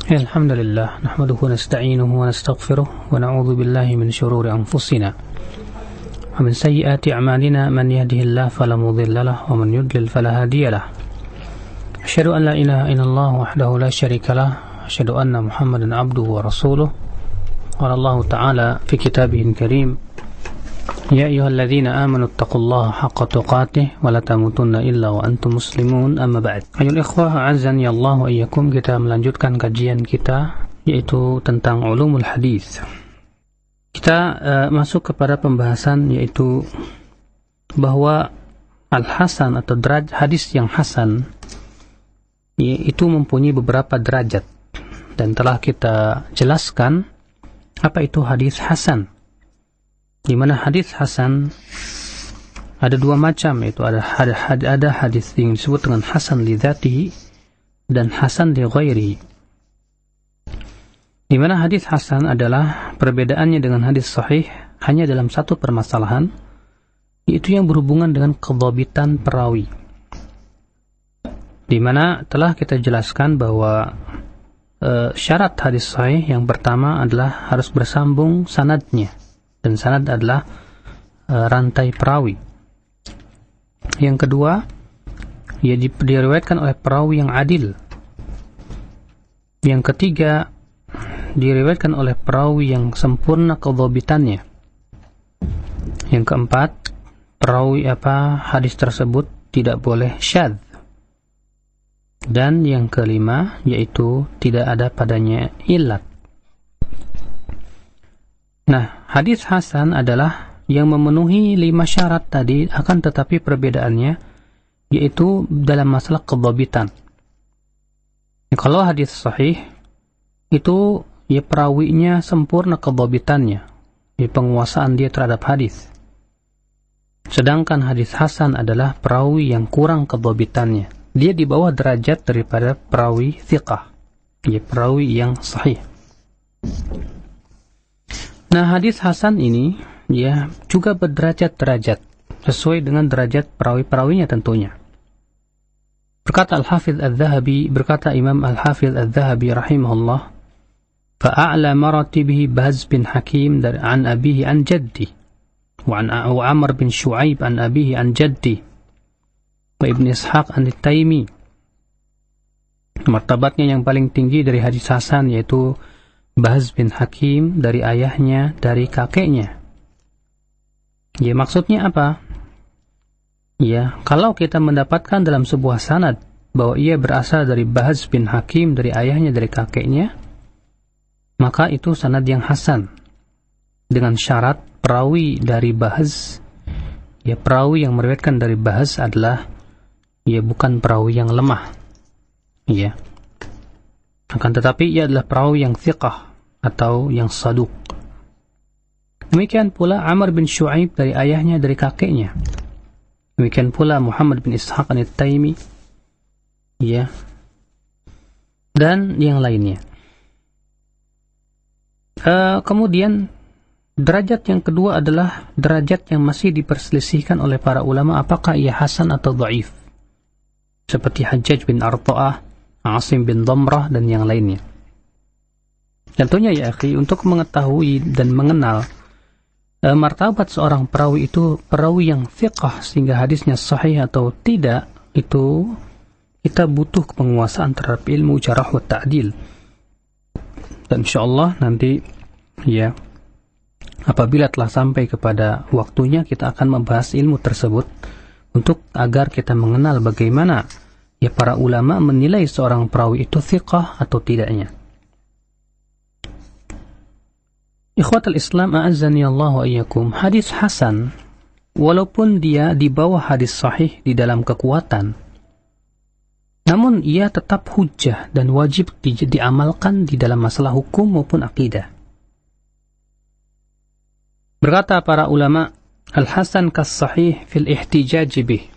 الحمد لله نحمده ونستعينه ونستغفره ونعوذ بالله من شرور أنفسنا ومن سيئات أعمالنا من يهده الله فلا مضل له ومن يضلل فلا هادي له أشهد أن لا إله إلا الله وحده لا شريك له أشهد أن محمدا عبده ورسوله قال الله تعالى في كتابه الكريم يا أيها الذين آمنوا اتقوا الله حق تقاته ولا تموتن إلا وأنتم مسلمون أما بعد. Ayol ikhwah azani Allah wa iyyakum, kita melanjutkan kajian kita yaitu tentang ulumul hadis. Kita masuk kepada pembahasan yaitu bahwa al-hasan atau hadis yang hasan itu mempunyai beberapa derajat, dan telah kita jelaskan apa itu hadis hasan. Di mana hadis hasan ada dua macam, yaitu ada hadis yang disebut dengan hasan li dzatihi dan hasan li ghairihi. Di mana hadis hasan adalah perbedaannya dengan hadis sahih hanya dalam satu permasalahan, yaitu yang berhubungan dengan kedhabitan perawi. Di mana telah kita jelaskan bahwa syarat hadis sahih yang pertama adalah harus bersambung sanadnya, dan sanad adalah rantai perawi. Yang kedua, ia diriwayatkan oleh perawi yang adil. Yang ketiga, diriwayatkan oleh perawi yang sempurna kedhabitannya. Yang keempat, hadis tersebut tidak boleh syadz. Dan yang kelima, yaitu tidak ada padanya illat. Nah, hadis hasan adalah yang memenuhi 5 syarat tadi, akan tetapi perbedaannya yaitu dalam masalah kedhabitan. Kalau hadis sahih itu ya perawinya sempurna kedhabitannya, ya penguasaan dia terhadap hadis. Sedangkan hadis hasan adalah perawi yang kurang kedhabitannya. Dia di bawah derajat daripada perawi thiqah, ya perawi yang sahih. Nah, hadis hasan ini ya juga berderajat-derajat sesuai dengan derajat perawi-perawinya tentunya. Berkata Imam Al-Hafidh Al-Dhahabi rahimahullah, fa'a'la maratibihi Bahz bin Hakim an abihi an jaddi wa Amr bin Shu'aib an abihi an jaddi wa Ibn Ishaq an Taimi. Martabatnya yang paling tinggi dari hadis hasan yaitu Bahz bin Hakim dari ayahnya, dari kakeknya. Ya, maksudnya apa? Ya, kalau kita mendapatkan dalam sebuah sanad bahwa ia berasal dari Bahz bin Hakim dari ayahnya, dari kakeknya, maka itu sanad yang hasan. Dengan syarat perawi dari Bahz, ya perawi yang meriwayatkan dari Bahz adalah ya bukan perawi yang lemah. Ya. Akan tetapi ia adalah perawi yang thiqah atau yang saduq. Demikian pula Amr bin Shu'aib dari ayahnya, dari kakeknya. Demikian pula Muhammad bin Ishaq an-Taimi, ya, dan yang lainnya. Kemudian derajat yang kedua adalah derajat yang masih diperselisihkan oleh para ulama apakah ia hasan atau dhaif, seperti Hajjaj bin Arta'ah, Asim bin Damrah, dan yang lainnya. Tentunya ya akhi, untuk mengetahui dan mengenal martabat seorang perawi itu perawi yang thiqah sehingga hadisnya sahih atau tidak, itu kita butuh penguasaan terhadap ilmu jarh wa ta'dil. Dan insyaallah nanti ya apabila telah sampai kepada waktunya kita akan membahas ilmu tersebut untuk agar kita mengenal bagaimana ya para ulama menilai seorang perawi itu thiqah atau tidaknya. Ikhwatul Islam a'azzani Allah wa iyyakum, hadis hasan walaupun dia di bawah hadis sahih di dalam kekuatan, namun ia tetap hujjah dan wajib diamalkan di dalam masalah hukum maupun akidah. Berkata para ulama, al-hasan kas-sahih fil ihtijaj bih.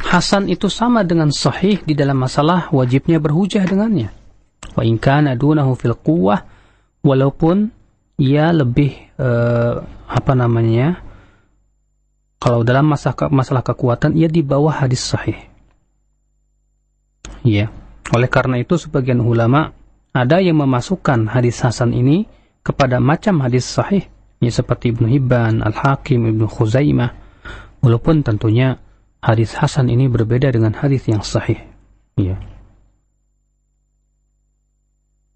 Hasan itu sama dengan sahih di dalam masalah wajibnya berhujjah dengannya. Wa in kana dunahu fil quwwah, walaupun ia lebih kalau dalam masalah kekuatan ia di bawah hadis sahih. Ya, Oleh karena itu sebagian ulama ada yang memasukkan hadis hasan ini kepada macam hadis sahih, ya, seperti Ibnu Hibban, Al-Hakim, Ibnu Khuzaimah, walaupun tentunya hadis hasan ini berbeda dengan hadis yang sahih. Ya.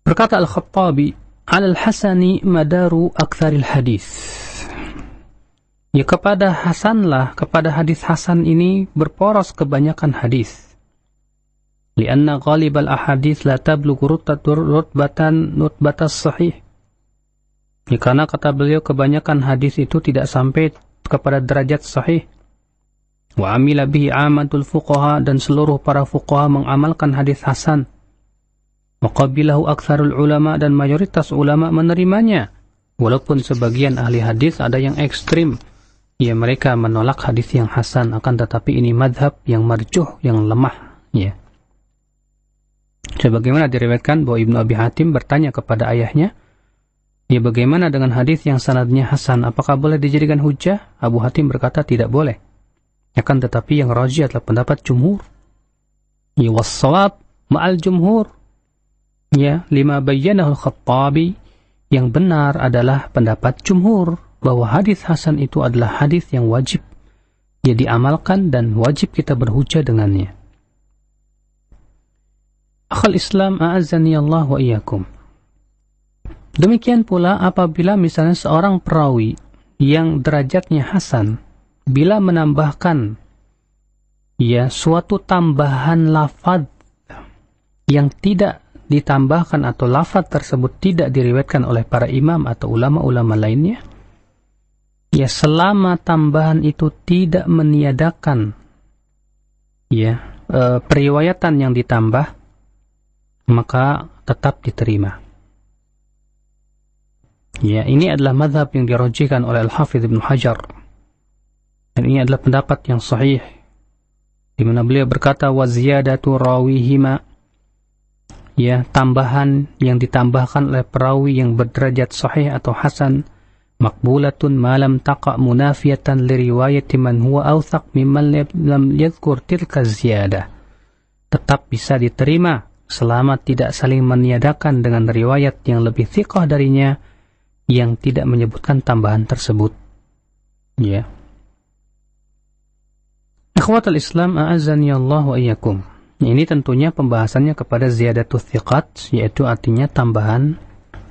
Berkata Al-Khattabi, "Al-Hasani madaru aktsaril hadis." Ya, kepada hadis hasan ini berporos kebanyakan hadis. Lianna ghalibal ahadits la tablughu rutbatas sahih. Ya, karena kata beliau kebanyakan hadis itu tidak sampai kepada derajat sahih. Wa amila bihi amatul fuqaha, dan seluruh para fuqaha mengamalkan hadis hasan. Wa qabilahu aktsarul ulama, dan mayoritas ulama menerimanya. Walaupun sebagian ahli hadis ada yang ekstrim, ya, mereka menolak hadis yang hasan, akan tetapi ini madhab yang marjuh, yang lemah, ya. Sebagaimana diriwayatkan bahwa Ibnu Abi Hatim bertanya kepada ayahnya, ya, bagaimana dengan hadis yang sanadnya hasan, apakah boleh dijadikan hujjah? Abu Hatim berkata tidak boleh. Akan tetapi yang rajih adalah pendapat jumhur. Ya, was-shawab ma'al jumhur. Ya, lima bayyanahu Al-Khattabi, yang benar adalah pendapat jumhur bahwa hadis hasan itu adalah hadis yang wajib ya diamalkan dan wajib kita berhujjah dengannya. Akhal Islam a'azzani Allah wa iyyakum. Demikian pula apabila misalnya seorang perawi yang derajatnya hasan, bila menambahkan ya suatu tambahan lafaz yang tidak ditambahkan atau lafaz tersebut tidak diriwayatkan oleh para imam atau ulama-ulama lainnya, ya, selama tambahan itu tidak meniadakan ya periwayatan yang ditambah, maka tetap diterima. Ya, ini adalah mazhab yang dirajihkan oleh Al-Hafidz Ibnu Hajar. Dan ini adalah pendapat yang sahih, di mana beliau berkata, wa ziyadatu rawihima, ya, tambahan yang ditambahkan oleh perawi yang berderajat sahih atau hasan, maqbulatun ma lam taqa munafiyatan li riwayati man huwa awthaq mimman lam yadhkur tilka ziyadah. Tetap bisa diterima selama tidak saling meniadakan dengan riwayat yang lebih thiqah darinya yang tidak menyebutkan tambahan tersebut. Ya. Ikhwatul Islam a'azzani Allah wa iyyakum. Ini tentunya pembahasannya kepada ziyadatul thiqat, yaitu artinya tambahan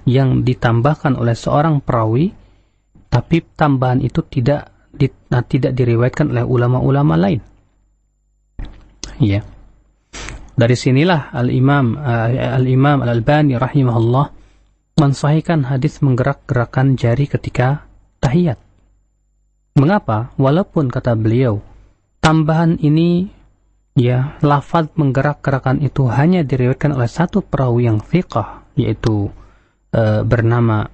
yang ditambahkan oleh seorang perawi, tapi tambahan itu tidak diriwayatkan oleh ulama-ulama lain. Ya. Dari sinilah Al-Imam Al-Albani rahimahullah mensahihkan hadis menggerak-gerakan jari ketika tahiyat. Mengapa? Walaupun kata beliau, tambahan ini, ya, lafaz menggerak-gerakan itu hanya diriwayatkan oleh satu perawi yang thiqah, yaitu bernama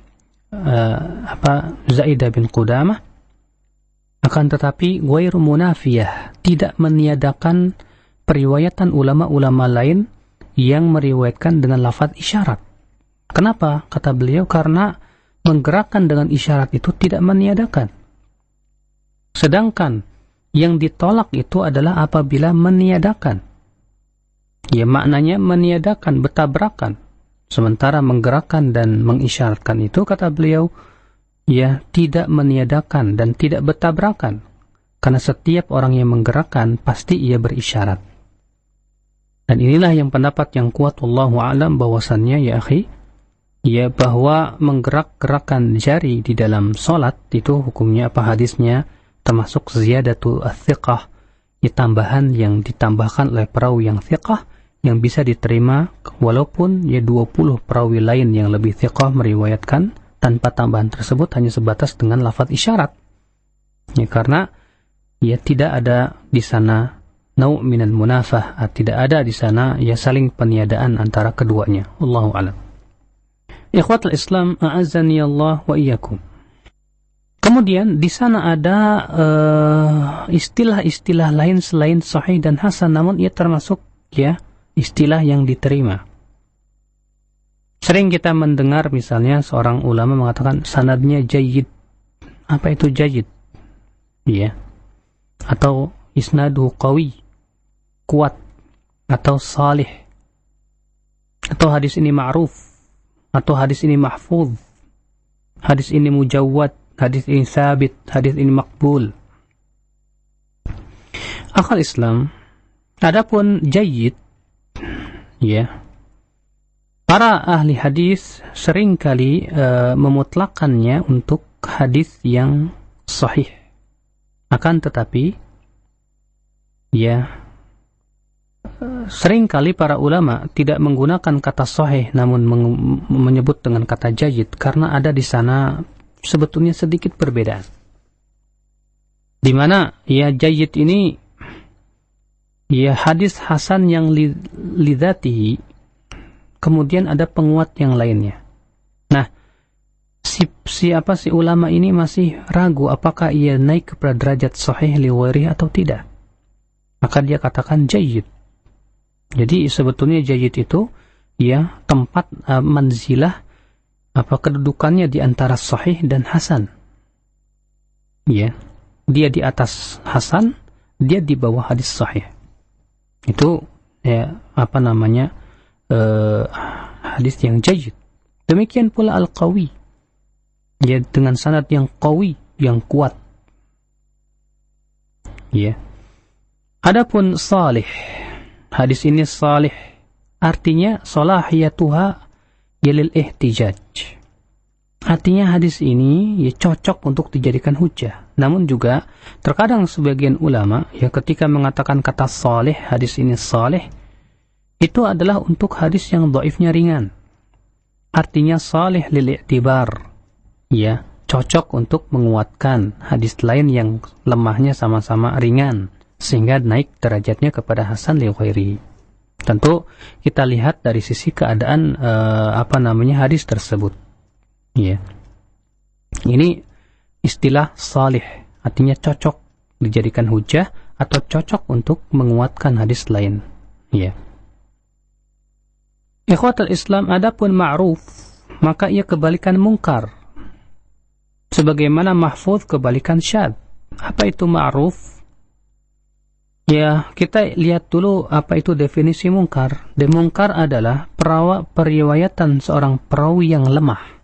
Zaidah bin Qudamah, akan tetapi ghairu munafiyah, tidak meniadakan periwayatan ulama-ulama lain yang meriwayatkan dengan lafaz isyarat. Kenapa? Kata beliau, karena menggerakkan dengan isyarat itu tidak meniadakan. Sedangkan yang ditolak itu adalah apabila meniadakan. Ya, maknanya meniadakan, bertabrakan. Sementara menggerakkan dan mengisyaratkan itu, kata beliau, ya, tidak meniadakan dan tidak bertabrakan. Karena setiap orang yang menggerakkan pasti ia berisyarat. Dan inilah yang pendapat yang kuat, wallahu a'lam, bahwasannya, ya akhi, ya, bahwa menggerak-gerakan jari di dalam solat itu hukumnya apa, hadisnya termasuk ziyadatu ats-thiqah, ya, tambahan yang ditambahkan oleh perawi yang thiqah yang bisa diterima walaupun ya 20 perawi lain yang lebih thiqah meriwayatkan tanpa tambahan tersebut hanya sebatas dengan lafaz isyarat. Ya, karena ya tidak ada di sana nau' minal munafah, tidak ada di sana ya saling peniadaan antara keduanya. Wallahu a'lam. Ikhwatul Islam a'azzani Allah wa iyyakum. Kemudian di sana ada istilah-istilah lain selain sahih dan hasan, namun ia termasuk ya istilah yang diterima. Sering kita mendengar misalnya seorang ulama mengatakan sanadnya jayyid. Apa itu jayyid? Ya. Atau isnaduhu qawi, kuat, atau salih. atau hadis ini ma'ruf, atau hadis ini mahfuz, hadis ini mujawwad, hadis ini sabit, hadis ini makbul. Akal Islam, adapun jayyid, ya, para ahli hadis seringkali memutlakannya untuk hadis yang sahih. Akan tetapi, ya, seringkali para ulama tidak menggunakan kata sahih, namun menyebut dengan kata jayyid, karena ada di sana sebetulnya sedikit perbedaan. Di mana ya jayyid ini ya hadis hasan yang lidzatihi, kemudian ada penguat yang lainnya. Nah, si ulama ini masih ragu apakah ia naik kepada derajat sahih li ghairihi atau tidak. Maka dia katakan jayyid. Jadi sebetulnya jayyid itu ya tempat manzilah kedudukannya di antara sahih dan hasan. Ya, dia di atas hasan, dia di bawah hadis sahih. Itu ya hadis yang jayyid. Demikian pula al-qawi, ya, dengan sanad yang qawi, yang kuat. Ya. Adapun salih, hadis ini salih, artinya salahiyatuha yalil ihtijaj. Artinya hadis ini ya cocok untuk dijadikan hujjah. Namun juga terkadang sebagian ulama ya ketika mengatakan kata salih, hadis ini salih, itu adalah untuk hadis yang dhaifnya ringan. Artinya salih lil i'tibar, ya, cocok untuk menguatkan hadis lain yang lemahnya sama-sama ringan, sehingga naik derajatnya kepada hasan li ghairi. Tentu kita lihat dari sisi keadaan hadis tersebut. Ya. Ini istilah salih, artinya cocok dijadikan hujjah atau cocok untuk menguatkan hadis lain. Ya. Ikhwatul Islam, adapun ma'ruf, maka ia kebalikan mungkar. Sebagaimana mahfuz kebalikan syadz. Apa itu ma'ruf? Ya, kita lihat dulu apa itu definisi mungkar. Mungkar adalah periwayatan seorang perawi yang lemah.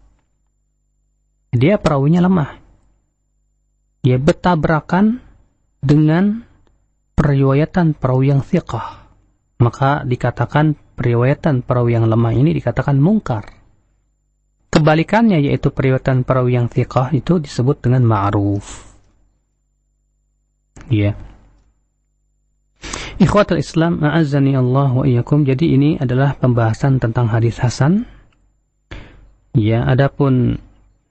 Dia perawinya lemah. Dia bertabrakan dengan periwayatan perawi yang thiqah. Maka dikatakan periwayatan perawi yang lemah ini dikatakan mungkar. Kebalikannya yaitu periwayatan perawi yang thiqah itu disebut dengan ma'ruf. Ya. Ikhwatul Islam, a'azzani Allah wa iyyakum. Jadi ini adalah pembahasan tentang hadis hasan. Ya, adapun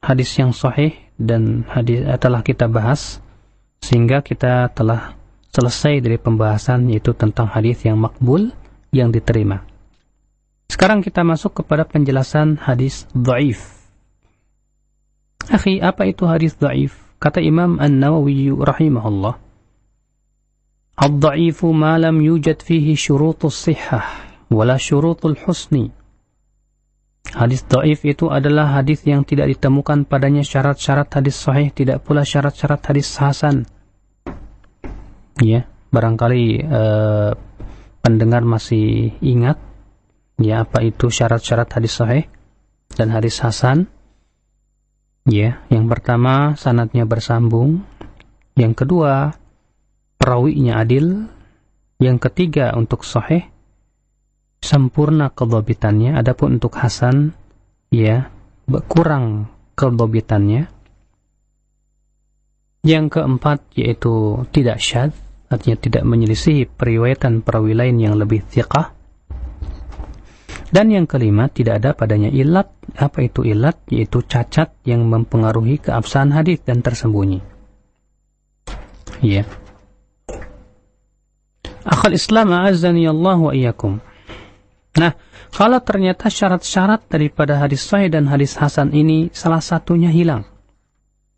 hadis yang sahih dan hadis telah kita bahas, sehingga kita telah selesai dari pembahasan yaitu tentang hadis yang makbul, yang diterima. Sekarang kita masuk kepada penjelasan hadis dhaif. Akhi, apa itu hadis dhaif? Kata Imam An-Nawawi rahimahullah, "Ad-dha'ifu ma lam yujad fihi syurutus sihhah wala syurutul husni." Hadis dhaif itu adalah hadis yang tidak ditemukan padanya syarat-syarat hadis sahih, tidak pula syarat-syarat hadis hasan. Ya, barangkali pendengar masih ingat ya apa itu syarat-syarat hadis sahih dan hadis hasan. Ya, yang pertama sanadnya bersambung, yang kedua perawinya adil, yang ketiga untuk sahih sempurna kedhabitannya, adapun untuk hasan ya kurang kedhabitannya. Yang keempat yaitu tidak syadz, artinya tidak menyelisihi periwayatan perawi lain yang lebih thiqah. Dan yang kelima, tidak ada padanya ilat. Apa itu ilat? Yaitu cacat yang mempengaruhi keabsahan hadis dan tersembunyi. Ya. Akhal Islam, a'azzani Allah wa iyyakum. Nah, kalau ternyata syarat-syarat daripada hadis sahih dan hadis hasan ini salah satunya hilang,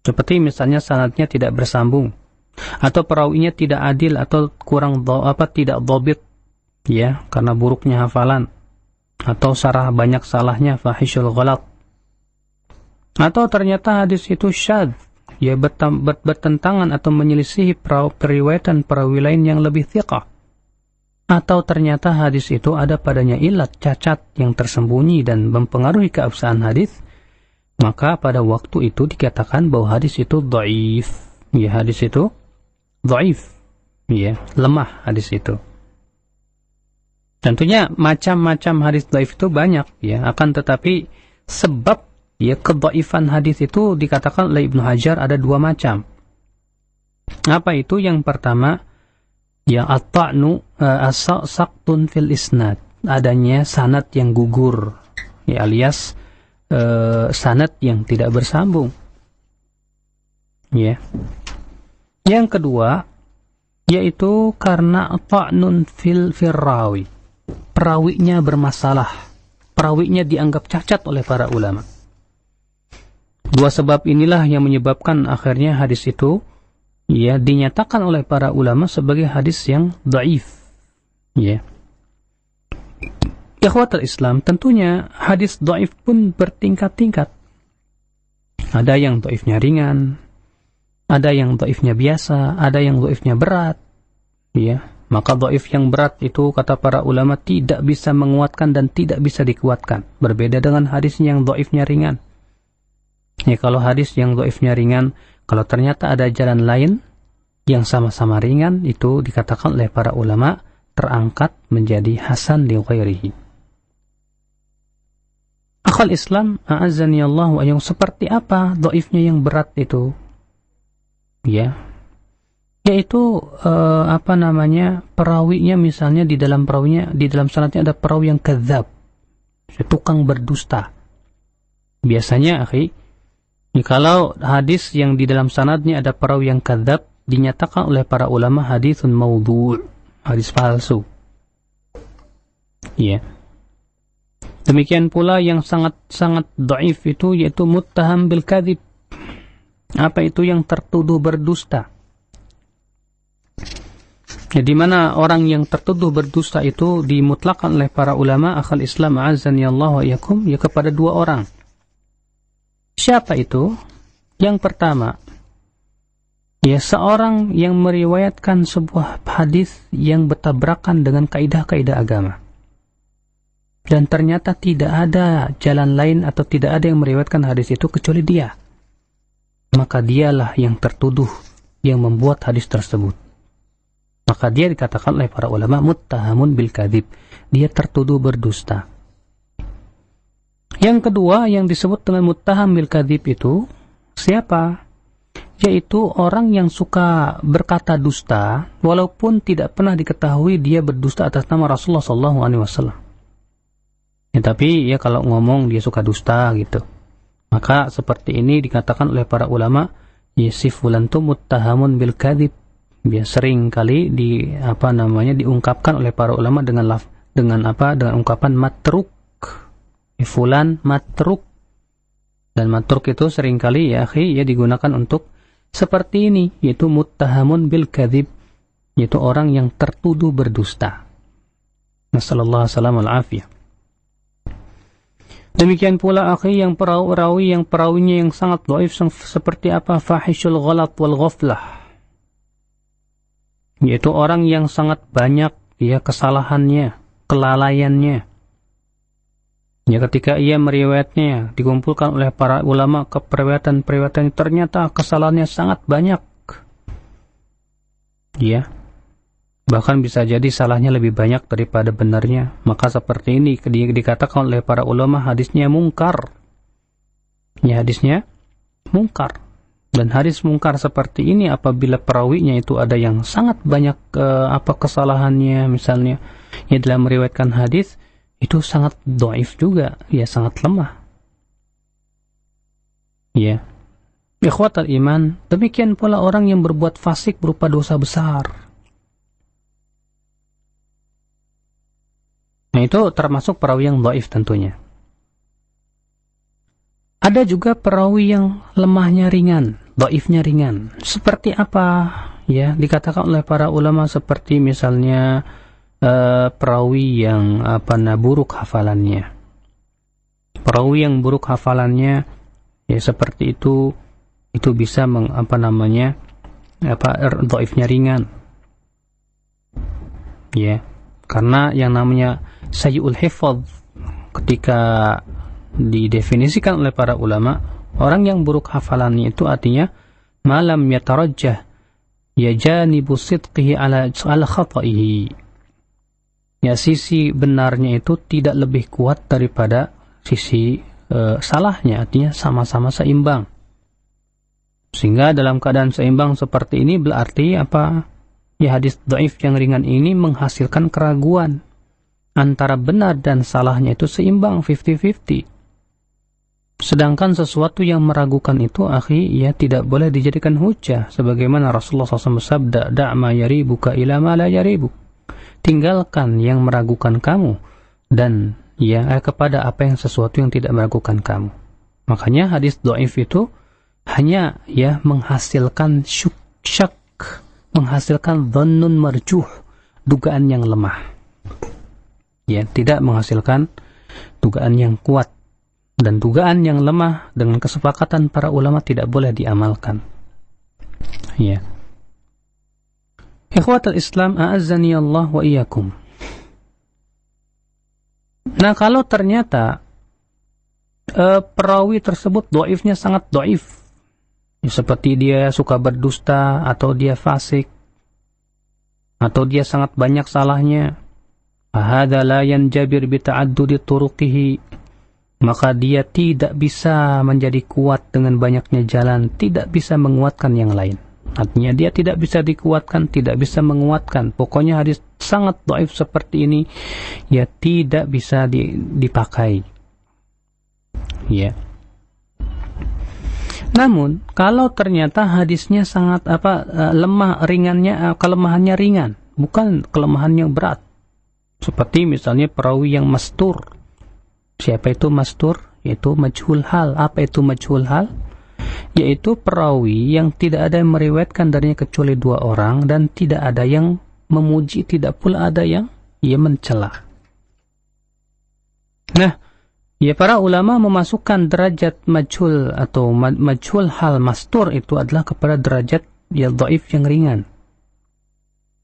seperti misalnya sanadnya tidak bersambung, atau perawinya tidak adil, atau kurang tidak dhabit, ya, karena buruknya hafalan, atau banyak salahnya, fahishul ghalat, atau ternyata hadis itu syadz, ya, bertentangan atau menyelisihi periwayatan perawi lain yang lebih thiqah, atau ternyata hadis itu ada padanya ilat, cacat yang tersembunyi dan mempengaruhi keabsahan hadis, maka pada waktu itu dikatakan bahwa hadis itu dhaif. Ya, hadis itu dhaif. Ya, lemah hadis itu. Tentunya macam-macam hadis dhaif itu banyak, ya. Akan tetapi sebab ya kedhaifan hadis itu dikatakan oleh Ibnu Hajar ada dua macam. Apa itu? Yang pertama, ya at-ta'nu as-saqtun fil isnad, adanya sanad yang gugur, ya, alias sanad yang tidak bersambung. Ya. Yang kedua, yaitu karena ta'nun fil rawi, perawinya bermasalah, perawinya dianggap cacat oleh para ulama. Dua sebab inilah yang menyebabkan akhirnya hadis itu ya dinyatakan oleh para ulama sebagai hadis yang dhaif. Ya. Ikhwatul Islam, tentunya hadis dhaif pun bertingkat-tingkat. Ada yang dhaifnya ringan, ada yang dhaifnya biasa, ada yang dhaifnya berat. Ya, maka dhaif yang berat itu kata para ulama tidak bisa menguatkan dan tidak bisa dikuatkan. Berbeda dengan hadis yang dhaifnya ringan. Ya, kalau hadis yang dhaifnya ringan, kalau ternyata ada jalan lain yang sama-sama ringan, itu dikatakan oleh para ulama terangkat menjadi hasan li ghairihi. Akhal Islam, a'azzani Allah wa yang seperti apa dhaifnya yang berat itu? Ya, yaitu perawinya, misalnya di dalam perawinya, di dalam sanadnya ada perawi yang kadzab, tukang berdusta. Biasanya, kalau hadis yang di dalam sanadnya ada perawi yang kadzab, dinyatakan oleh para ulama haditsun maudhu', hadis palsu. Ya. Demikian pula yang sangat dhaif itu yaitu muttaham bil kadzib. Apa itu? Yang tertuduh berdusta. Ya, di mana orang yang tertuduh berdusta itu dimutlakan oleh para ulama akhal Islam a'azzani Allah wa iyyakum, ya, kepada dua orang. Siapa itu? Yang pertama, ya, seorang yang meriwayatkan sebuah hadis yang bertabrakan dengan kaidah-kaidah agama. Dan ternyata tidak ada jalan lain atau tidak ada yang meriwayatkan hadis itu kecuali dia. Maka dialah yang tertuduh yang membuat hadis tersebut. Maka dia dikatakan oleh para ulama muttahamun bil kadzib. Dia tertuduh berdusta. Yang kedua yang disebut dengan muttaham bil kadzib itu siapa? Yaitu orang yang suka berkata dusta walaupun tidak pernah diketahui dia berdusta atas nama Rasulullah SAW. Ya, tapi ya kalau ngomong dia suka dusta gitu. Maka seperti ini dikatakan oleh para ulama, si fulan tu muttahamun bil kadzib. Dia sering kali diungkapkan oleh para ulama dengan ungkapan matruk. Fulan matruk. Dan matruk itu sering kali ya digunakan untuk seperti ini, yaitu muttahamun bil kadzib, yaitu orang yang tertuduh berdusta. Nasallallahu alaihi wasallam. Demikian pula yang perawinya yang sangat dhaif seperti apa? Fahishul ghalat wal ghaflah. Yaitu orang yang sangat banyak ya kesalahannya, kelalaiannya. Ya, ketika ia meriwayatnya dikumpulkan oleh para ulama ke periwayatan ternyata kesalahannya sangat banyak. Ya. Bahkan bisa jadi salahnya lebih banyak daripada benarnya. Maka seperti ini dikatakan oleh para ulama hadisnya mungkar. Ya, hadisnya mungkar. Dan hadis mungkar seperti ini apabila perawinya itu ada yang sangat banyak kesalahannya misalnya ya dalam meriwayatkan hadis, itu sangat dhaif juga, ya sangat lemah. Ya. Ikhwatal iman, demikian pula orang yang berbuat fasik berupa dosa besar. Nah, itu termasuk perawi yang dhaif tentunya. Ada juga perawi yang lemahnya ringan, dhaifnya ringan. Seperti apa? Ya, dikatakan oleh para ulama seperti misalnya perawi yang buruk hafalannya. Perawi yang buruk hafalannya ya seperti itu bisa dhaifnya ringan. Ya. Karena yang namanya sayyi'ul hifadz ketika didefinisikan oleh para ulama, orang yang buruk hafalannya itu artinya malam yatarajjah ya janibu sidqihi ala khata'ihi. Ya, sisi benarnya itu tidak lebih kuat daripada sisi salahnya, artinya sama-sama seimbang. Sehingga dalam keadaan seimbang seperti ini berarti apa? Ya, hadis dhaif yang ringan ini menghasilkan keraguan. Antara benar dan salahnya itu seimbang, 50-50. Sedangkan sesuatu yang meragukan itu, akhi, ya tidak boleh dijadikan hujah. Sebagaimana Rasulullah SAW bersabda, da'ma yaribuka ila ma la yaribuk. Tinggalkan yang meragukan kamu dan ya kepada apa yang sesuatu yang tidak meragukan kamu. Makanya hadis dhaif itu hanya ya menghasilkan syak, menghasilkan dhannun marjuh, dugaan yang lemah. Ya, tidak menghasilkan dugaan yang kuat. Dan dugaan yang lemah dengan kesepakatan para ulama tidak boleh diamalkan. Ya. Ikhwatul Islam, a'azzani Allah wa iyyakum. Nah, kalau ternyata perawi tersebut dhaifnya sangat dhaif, ya, seperti dia suka berdusta, atau dia fasik, atau dia sangat banyak salahnya, hadza la yanjabir bi ta'addudi turuqihi, maka dia tidak bisa menjadi kuat dengan banyaknya jalan, tidak bisa menguatkan yang lain. Artinya dia tidak bisa dikuatkan, tidak bisa menguatkan. Pokoknya hadis sangat dhaif seperti ini, ya tidak bisa dipakai. Ya. Namun kalau ternyata hadisnya sangat lemah, ringannya, kelemahannya ringan, bukan kelemahan yang berat. Seperti misalnya perawi yang mastur. Siapa itu mastur? Yaitu majhul hal. Apa itu majhul hal? Yaitu perawi yang tidak ada yang meriwayatkan darinya kecuali 2 orang, dan tidak ada yang memuji, tidak pula ada yang mencela. Nah, ya para ulama memasukkan derajat majhul atau majhul hal mastur itu adalah kepada derajat ya dhaif yang ringan.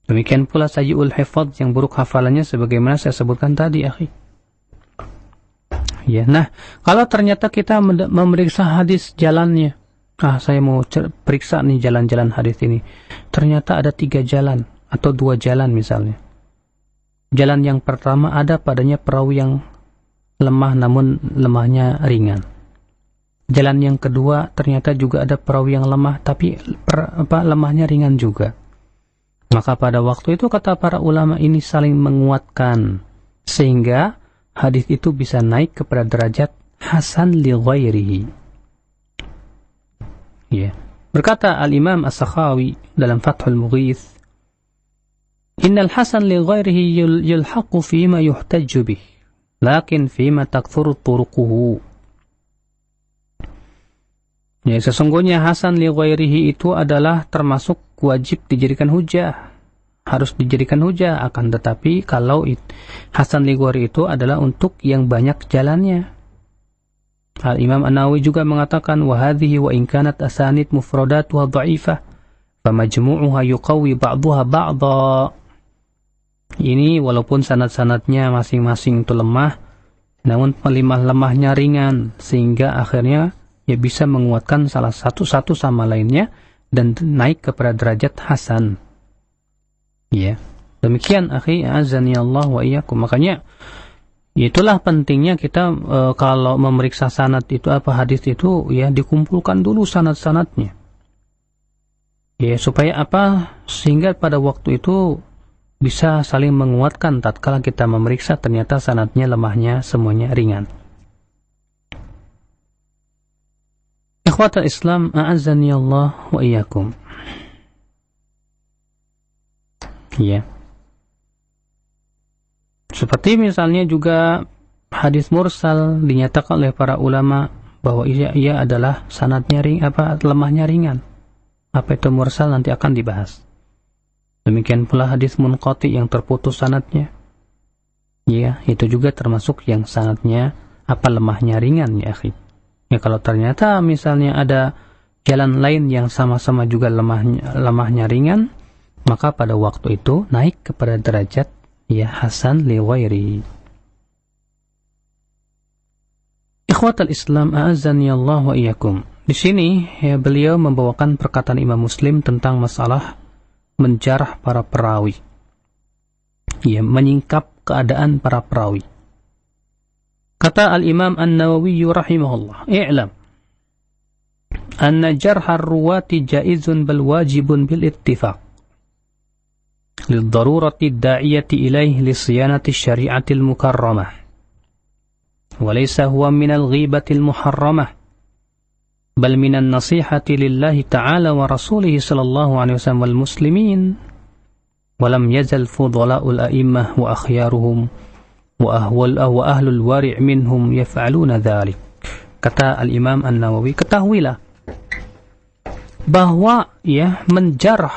Demikian pula sayyi'ul hifadz yang buruk hafalannya sebagaimana saya sebutkan tadi, akhi. Ya, nah, kalau ternyata kita memeriksa hadis jalannya, saya mau periksa nih jalan-jalan hadis ini. Ternyata ada 3 jalan atau 2 jalan misalnya. Jalan yang pertama ada padanya perawi yang lemah namun lemahnya ringan. Jalan yang kedua ternyata juga ada perawi yang lemah tapi lemahnya ringan juga. Maka pada waktu itu kata para ulama ini saling menguatkan sehingga hadis itu bisa naik kepada derajat hasan li ghairihi. Ya. Berkata Al-Imam As-Sakhawi dalam Fathul Mughith, "Innal hasan li ghairihi yulhaqu fima yuhtajju bih, lakin fima takthuru turuquhu." Ya, sesungguhnya hasan li ghairihi itu adalah termasuk wajib dijadikan hujah. Harus dijadikan hujah, akan tetapi kalau hasan li ghairi itu adalah untuk yang banyak jalannya. Al-Imam An-Nawawi juga mengatakan wa hadhihi wa in kanat asanid mufradatuha dha'ifah fa majmu'uha yuqawwi ba'daha ba'dha. Ini walaupun sanad-sanadnya masing-masing itu lemah, namun lemahnya ringan sehingga akhirnya ya bisa menguatkan salah satu sama lainnya dan naik kepada derajat hasan. Ya, demikian akhi, azani Allah wa iyyakum. Makanya itulah pentingnya kita kalau memeriksa sanad itu hadis itu ya dikumpulkan dulu sanad-sanadnya. Ya, supaya sehingga pada waktu itu bisa saling menguatkan tatkala kita memeriksa ternyata sanadnya lemahnya semuanya ringan. Ikhwatal Islam, a'azzani Allah wa iyyakum. Ya. Seperti misalnya juga hadis mursal dinyatakan oleh para ulama bahwa ia adalah sanadnya lemahnya ringan. Apa itu mursal nanti akan dibahas. Demikian pula hadis munqati yang terputus sanadnya. Ya, itu juga termasuk yang sanadnya lemahnya ringan ya akhi. Ya, kalau ternyata misalnya ada jalan lain yang sama-sama juga lemahnya ringan, maka pada waktu itu naik kepada derajat ya hasan li ghairi. Ikhwatal Islam, a'azzani Allah wa iyyakum. Di sini ya, beliau membawakan perkataan Imam Muslim tentang masalah menjarah para perawi. Ya, menyingkap keadaan para perawi. Kata Al-Imam An-Nawawi rahimahullah, "I'lam anna jarhar ruwati jaizun bal wajibun bil ittifaq lil darurati ad-da'iyati ilayhi li siyanati syari'ati al-mukarramah wa laysa huwa min al-ghibati al-muharramah bal min an-nasihati lillahi ta'ala wa rasulihi sallallahu alaihi wasallam wal muslimin wa lam yazal fudala'ul a'immah wa akhyaruhum wa ahlul wari' minhum yaf'aluna dhalik." Kata Al-Imam An-Nawawi, ketahuilah bahwa ya menjarah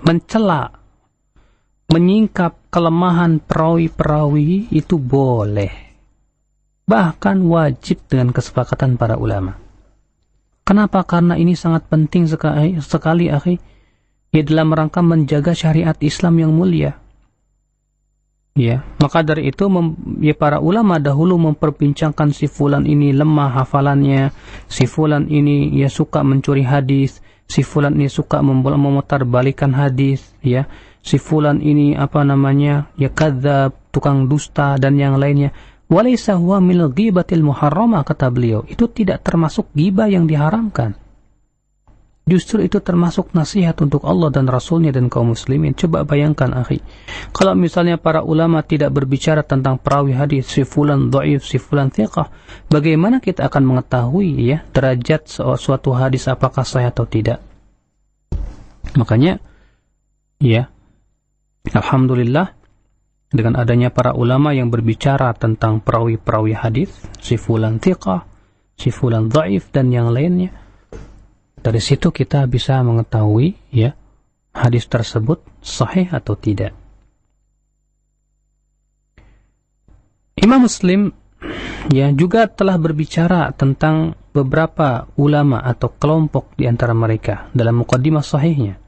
mencela, menyingkap kelemahan perawi-perawi itu boleh, bahkan wajib dengan kesepakatan para ulama. Kenapa? Karena ini sangat penting sekali akhi, ya dalam rangka menjaga syariat Islam yang mulia. Ya, maka dari itu ya para ulama dahulu memperbincangkan si fulan ini lemah hafalannya, si fulan ini ya suka mencuri hadis, si fulan ini suka memutarbalikan hadis, ya, si fulan ini ya kadzab, tukang dusta dan yang lainnya. Walaysa huwa min ghibatil muharramah, kata beliau. Itu tidak termasuk ghibah yang diharamkan. Justru itu termasuk nasihat untuk Allah dan Rasulnya dan kaum muslimin. Coba bayangkan akhi, kalau misalnya para ulama tidak berbicara tentang perawi hadis, si fulan dhaif, si fulan thiqah, bagaimana kita akan mengetahui ya derajat suatu hadis apakah sahih atau tidak? Makanya ya, alhamdulillah dengan adanya para ulama yang berbicara tentang perawi-perawi hadis, si fulan thiqah, si fulan dhaif dan yang lainnya, dari situ kita bisa mengetahui ya hadis tersebut sahih atau tidak. Imam Muslim ya juga telah berbicara tentang beberapa ulama atau kelompok di antara mereka dalam muqaddimah sahihnya.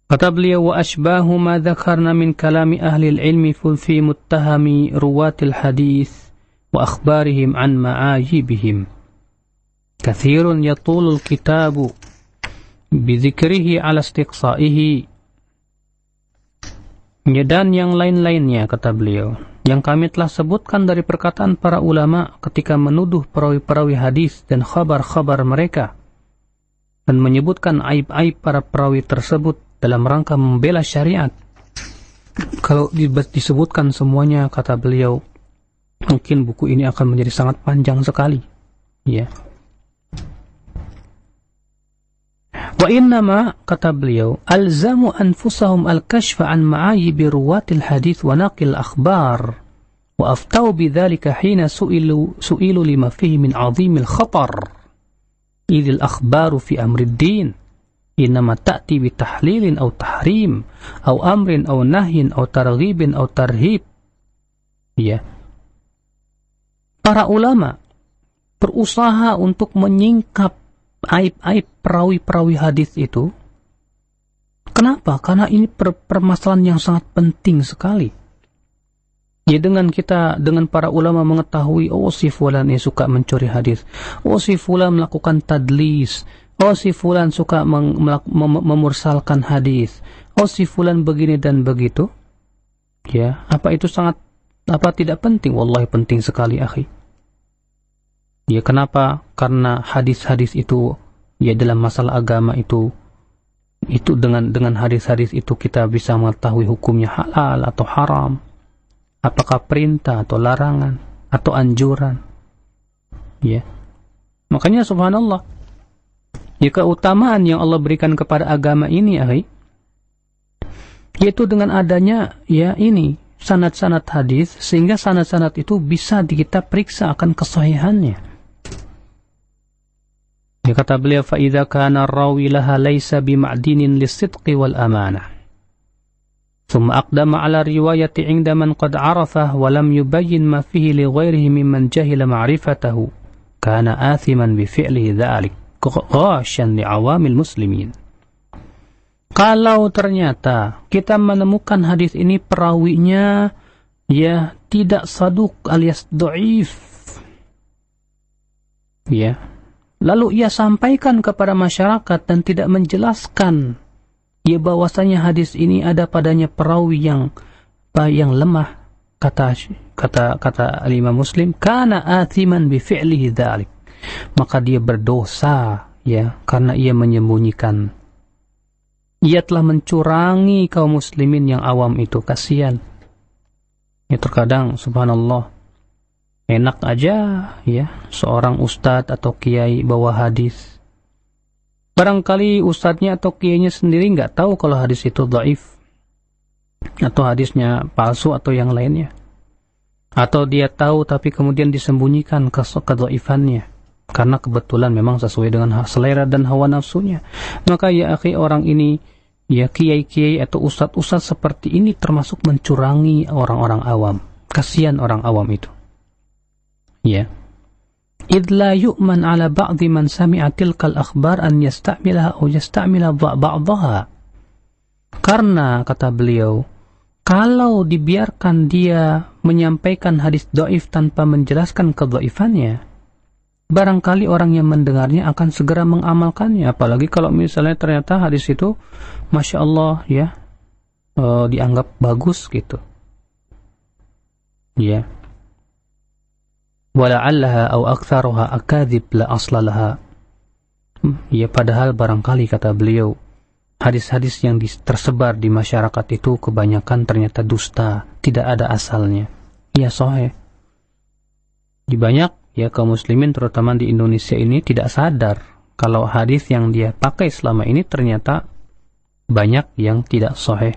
Kata beliau, wa ashbahu ma dzakarna min kalami ahli al-ilmi fi muttahami ruwatil hadis wa akhbarihim an ma'ajibihim. Kathirun yatulul kitabu bidzikrihi ala istiqsa'ihi. Dan yang lain-lainnya, kata beliau, yang kami telah sebutkan dari perkataan para ulama ketika menuduh perawi-perawi hadis dan khabar-khabar mereka dan menyebutkan aib-aib para perawi tersebut dalam rangka membela syariat. Kalau disebutkan semuanya, kata beliau, mungkin buku ini akan menjadi sangat panjang sekali. Ya. Wa innama, kata beliau, alzamu anfusahum al-kashfa an ma'ayibi ruwatil hadith wa naqil akhbar wa aftau bidzalika hina su'ilu lima fihi min azimil khatar idil akhbaru fi amrid din innama ta'ti bi tahlilin aw tahrim aw amrin aw nahyin aw targhibin aw tarhib. Ya, para ulama berusaha untuk menyingkap aib-aib perawi-perawi hadis itu. Kenapa? Karena ini permasalahan yang sangat penting sekali. Ya, dengan para ulama mengetahui, oh si fulan ini suka mencuri hadis, oh si fulan melakukan tadlis, oh si fulan suka memursalkan hadis, oh si fulan begini dan begitu. Ya, apa itu tidak penting? Wallahi penting sekali akhi. Ya, kenapa? Karena hadis-hadis itu ya dalam masalah agama itu dengan hadis-hadis itu kita bisa mengetahui hukumnya halal atau haram, apakah perintah atau larangan atau anjuran. Ya. Makanya subhanallah, ya keutamaan yang Allah berikan kepada agama ini akhi, yaitu dengan adanya ya ini sanad-sanad hadis, sehingga sanad-sanad itu bisa kita periksa akan kesahihannya. Ya, kata beliau, fa idza kana rawi laha laysa bima'dinin lis-sidqi wal amanah thumma aqdama ala riwayati 'inda man qad 'arafa wa lam yubayyin ma fihi li ghairihi mimman jahila ma'rifatahu kana athiman bi fi'lihi dhalik ghashan li 'awamil muslimin. Kalau ternyata kita menemukan hadis ini perawinya ya tidak saduk alias dhaif, ya, lalu ia sampaikan kepada masyarakat dan tidak menjelaskan ya bahwasanya hadis ini ada padanya perawi yang lemah, kata Imam Muslim, kana athiman bi fi'lihi dzalik, maka dia berdosa ya karena ia menyembunyikan. Ia telah mencurangi kaum muslimin yang awam itu. Kasihan ya, terkadang subhanallah enak aja ya seorang ustadz atau kiai bawa hadis, barangkali ustadznya atau kiainya sendiri nggak tahu kalau hadis itu dhaif atau hadisnya palsu atau yang lainnya, atau dia tahu tapi kemudian disembunyikan kedhaifannya karena kebetulan memang sesuai dengan selera dan hawa nafsunya. Maka ya akhi, orang ini ya kiai-kiai atau ustadz-ustadz seperti ini termasuk mencurangi orang-orang awam. Kasihan orang awam itu ya. Idh la yu'man ala ba'dhi man sami'a tilkal akhbar an yasta'milaha aw yasta'mila ba'daha. Karena kata beliau, kalau dibiarkan dia menyampaikan hadis dhaif tanpa menjelaskan kedhaifannya, barangkali orang yang mendengarnya akan segera mengamalkannya. Apalagi kalau misalnya ternyata hadis itu Masya Allah ya dianggap bagus gitu ya. Wala'allaha aw aktsaruha akadzib la aslalaha. Ya, padahal barangkali kata beliau hadis-hadis yang tersebar di masyarakat itu kebanyakan ternyata dusta, tidak ada asalnya. Ya sahih. Di banyak ya kaum muslimin terutama di Indonesia ini tidak sadar kalau hadis yang dia pakai selama ini ternyata banyak yang tidak sahih.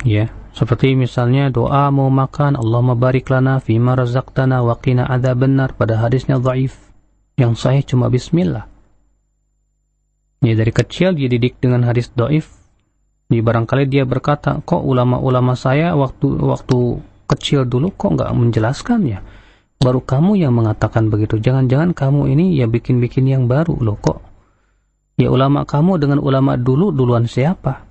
Ya, seperti misalnya doa mau makan, Allahumma barik lana fima razaqtana wa qina adzabannar, pada hadisnya dhaif. Yang sahih cuma bismillah. Ya, dari kecil dia didik dengan hadis dhaif. Di barangkali dia berkata, kok ulama-ulama saya waktu kecil dulu kok nggak menjelaskan ya? Baru kamu yang mengatakan begitu. Jangan-jangan kamu ini ya bikin-bikin yang baru loh kok. Ya ulama kamu dengan ulama duluan siapa?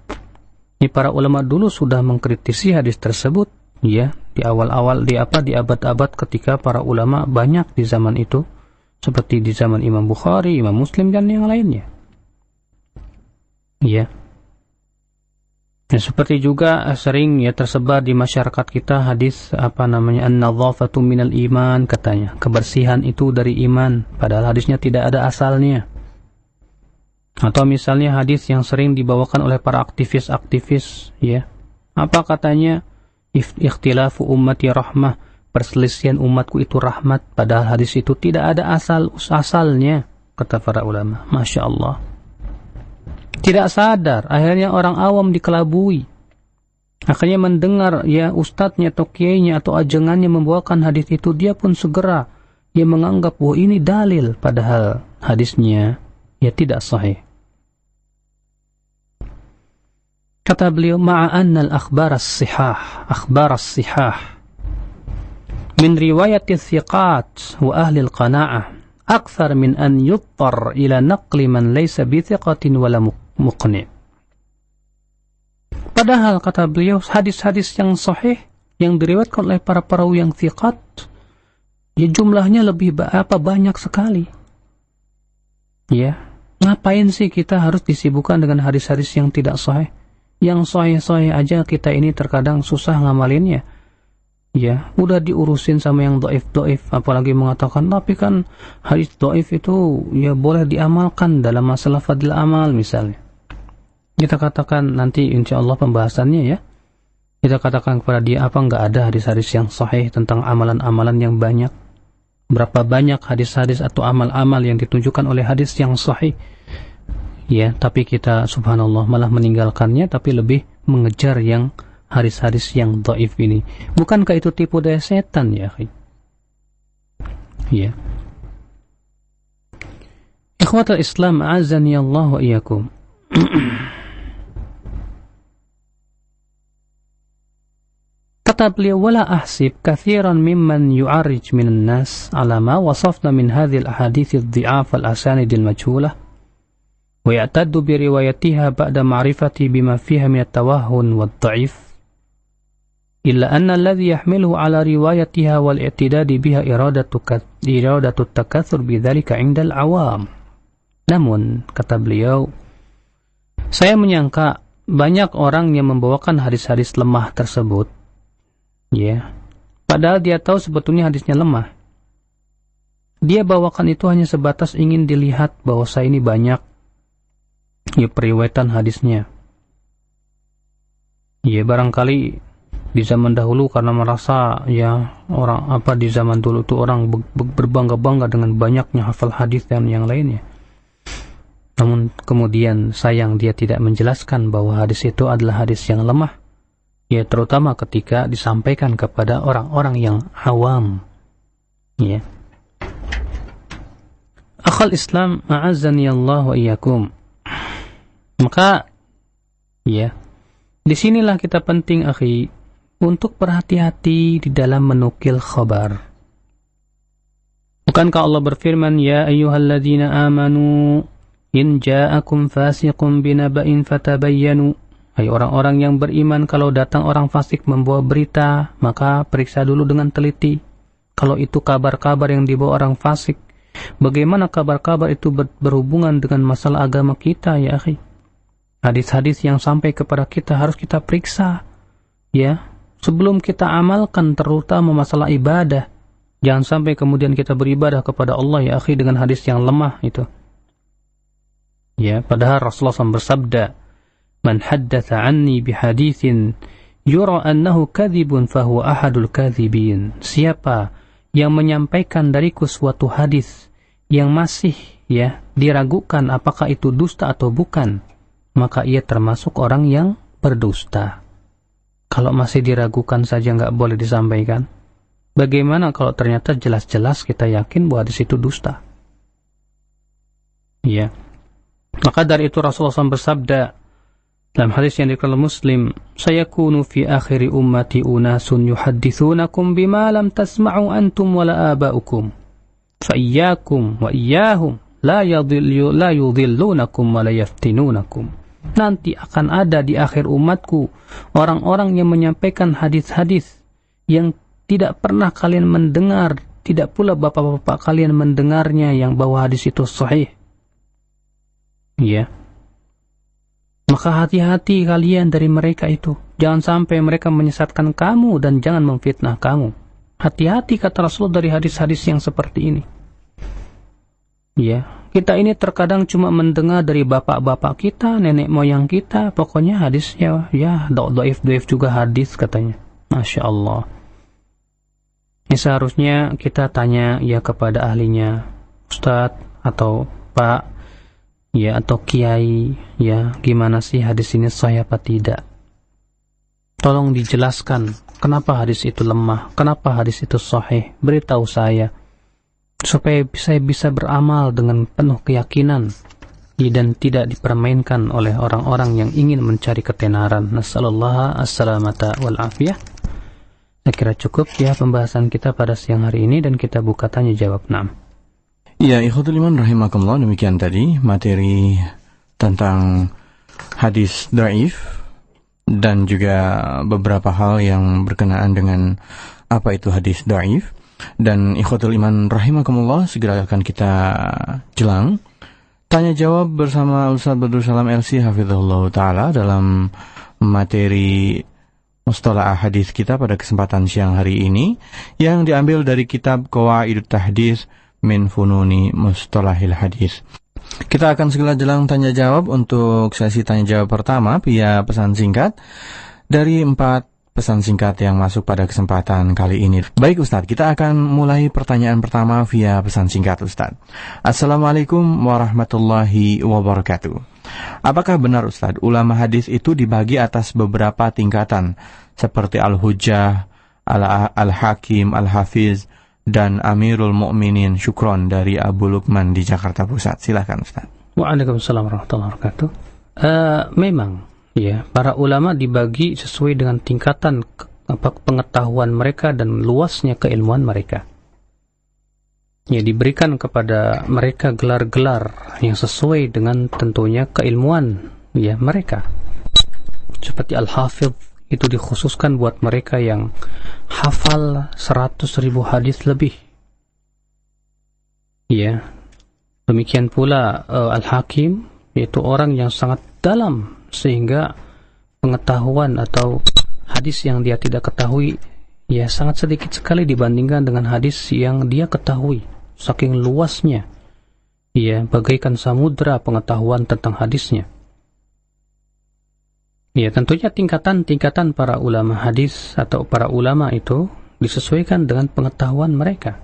Ini para ulama dulu sudah mengkritisi hadis tersebut ya di awal-awal di abad-abad ketika para ulama banyak di zaman itu, seperti di zaman Imam Bukhari, Imam Muslim dan yang lainnya. Ya. Ya, seperti juga sering ya tersebar di masyarakat kita hadis an-nadhafatu minal iman, katanya kebersihan itu dari iman, padahal hadisnya tidak ada asalnya. Atau misalnya hadis yang sering dibawakan oleh para aktivis ya, apa katanya, ikhtilafu ummati rahmah, perselisihan umatku itu rahmat, padahal hadis itu tidak ada asalnya, kata para ulama. Masya Allah, tidak sadar, akhirnya orang awam dikelabui, akhirnya mendengar ya ustadznya atau kiainya atau ajengannya membawakan hadis itu, dia pun segera dia menganggap bahwa ini dalil, padahal hadisnya ya tidak sahih. Kata beliau, ma'anna al-akhbar as-sihah min riwayat thiqat wa ahli al-qana'ah akthar min an yuttar ila naqli man laysa bi thiqatin wala muqni'. Padahal kata beliau, hadis-hadis yang sahih yang diriwayatkan oleh para perawi yang thiqat ya jumlahnya banyak sekali. Ya, ngapain sih kita harus disibukkan dengan hadis-hadis yang tidak sahih? Yang sahih-sahih aja kita ini terkadang susah ngamalinnya. Ya, udah diurusin sama yang dhaif-dhaif, apalagi mengatakan tapi kan hadis dhaif itu ya boleh diamalkan dalam masalah fadil amal misalnya. Kita katakan nanti insyaallah pembahasannya ya. Kita katakan kepada dia, apa enggak ada hadis-hadis yang sahih tentang amalan-amalan yang banyak? Berapa banyak hadis-hadis atau amal-amal yang ditunjukkan oleh hadis yang sahih? Ya, tapi kita subhanallah malah meninggalkannya, tapi lebih mengejar yang hadis-hadis yang dhaif ini. Bukankah itu tipu daya setan ya, akhi? Ya. Ikhwatul Islam, a'azzani Allah wa iyyakum. Kata beliau, wala ahsib kathiran mimman yu'arij minan nas ala ma wasafna min hadhihi al-ahadith ad-dhi'af al-asanid al-majhulah wa ya'taddu bi riwayatiha ba'da ma'rifati bima fiha min at-tawahhun wad-dha'if illa anna alladhi yahmiluhu ala riwayatiha wal i'tidadi biha iradatu takatsur bidzalika 'inda al-'awam. Namun kata beliau, saya menyangka banyak orang yang membawakan hadis-hadis lemah tersebut, ya, padahal dia tahu sebetulnya hadisnya lemah. Dia bawakan itu hanya sebatas ingin dilihat bahwa saya ini banyak ya periwayatan hadisnya. Ya barangkali di zaman dahulu karena merasa ya orang di zaman dulu itu orang berbangga-bangga dengan banyaknya hafal hadis dan yang lainnya. Namun kemudian sayang dia tidak menjelaskan bahwa hadis itu adalah hadis yang lemah, ya terutama ketika disampaikan kepada orang-orang yang awam. Ya. Akhal Islam, a'azzani Allah wa iyyakum. Maka ya, disinilah kita penting akhi untuk berhati-hati di dalam menukil khabar. Bukankah Allah berfirman, ya ayyuhalladzina amanu in ja'akum fasiqun binaba'in fatabayyanu. Hai orang-orang yang beriman, kalau datang orang fasik membawa berita, maka periksa dulu dengan teliti. Kalau itu kabar-kabar yang dibawa orang fasik, bagaimana kabar-kabar itu berhubungan dengan masalah agama kita ya akhi? Hadis-hadis yang sampai kepada kita harus kita periksa, ya, sebelum kita amalkan, terutama masalah ibadah. Jangan sampai kemudian kita beribadah kepada Allah ya akhi dengan hadis yang lemah itu. Ya, padahal Rasulullah SAW bersabda, "Man haddatha anni bihaditsin yura annahu kadhibun fahuwa ahadul kadhibin." Siapa yang menyampaikan dariku suatu hadis yang masih ya diragukan apakah itu dusta atau bukan, maka ia termasuk orang yang berdusta. Kalau masih diragukan saja nggak boleh disampaikan, bagaimana kalau ternyata jelas-jelas kita yakin bahwa hadis itu dusta? Ya. Maka dari itu Rasulullah SAW bersabda dalam hadis yang diriwayatkan Muslim, "Sayakunu fi akhiri ummati unasun yuhadditsunakum bima lam tasma'u antum wala aba'ukum. Fa iyyakum wa iyyahum la yudhillunakum wa la yaftinunakum." Nanti akan ada di akhir umatku orang-orang yang menyampaikan hadis-hadis yang tidak pernah kalian mendengar, tidak pula bapak-bapak kalian mendengarnya yang bahwa hadis itu sahih. Ya. Maka hati-hati kalian dari mereka itu. Jangan sampai mereka menyesatkan kamu dan jangan memfitnah kamu. Hati-hati kata Rasulullah dari hadis-hadis yang seperti ini. Ya, kita ini terkadang cuma mendengar dari bapak-bapak kita, nenek moyang kita, pokoknya hadisnya ya dhaif juga hadis katanya. Masya Allah. Ini seharusnya kita tanya ya kepada ahlinya, Ustadz atau Pak, ya atau Kiai, ya gimana sih hadis ini sahih apa tidak? Tolong dijelaskan kenapa hadis itu lemah, kenapa hadis itu sahih, beritahu saya supaya saya bisa beramal dengan penuh keyakinan dan tidak dipermainkan oleh orang-orang yang ingin mencari ketenaran. Nasallallahu as-salamata wal afiyah. Saya kira cukup ya pembahasan kita pada siang hari ini dan kita buka tanya jawab. Naam. Ya, ikhwatul iman rahimakumullah, demikian tadi materi tentang hadis dhaif dan juga beberapa hal yang berkenaan dengan apa itu hadis dhaif. Dan ikhwatul iman rahimakumullah, segera akan kita jelang tanya jawab bersama Ustaz Badrul Salam LC hafizahullah ta'ala dalam materi mustalah hadis kita pada kesempatan siang hari ini yang diambil dari kitab Qawaidut Tahdits min Fununi Mustalahil Hadis. Kita akan segera jelang tanya jawab. Untuk sesi tanya jawab pertama via pesan singkat dari 4 pesan singkat yang masuk pada kesempatan kali ini. Baik Ustadz, kita akan mulai pertanyaan pertama via pesan singkat Ustadz. Assalamualaikum warahmatullahi wabarakatuh. Apakah benar Ustadz, ulama hadis itu dibagi atas beberapa tingkatan seperti Al-Hujjah, Al-Hakim, Al-Hafiz, dan Amirul Mukminin? Syukron dari Abu Lukman di Jakarta Pusat. Silakan Ustadz. Waalaikumsalam warahmatullahi wabarakatuh. Memang ya, para ulama dibagi sesuai dengan tingkatan pengetahuan mereka dan luasnya keilmuan mereka. ya diberikan kepada mereka gelar-gelar yang sesuai dengan tentunya keilmuan ya mereka. Seperti Al-Hafidh itu dikhususkan buat mereka yang hafal 100.000 hadis lebih. Ya. Demikian pula Al-Hakim, yaitu orang yang sangat dalam sehingga pengetahuan atau hadis yang dia tidak ketahui ya sangat sedikit sekali dibandingkan dengan hadis yang dia ketahui. Saking luasnya, ya bagaikan samudra pengetahuan tentang hadisnya. Ya tentunya tingkatan-tingkatan para ulama hadis atau para ulama itu disesuaikan dengan pengetahuan mereka.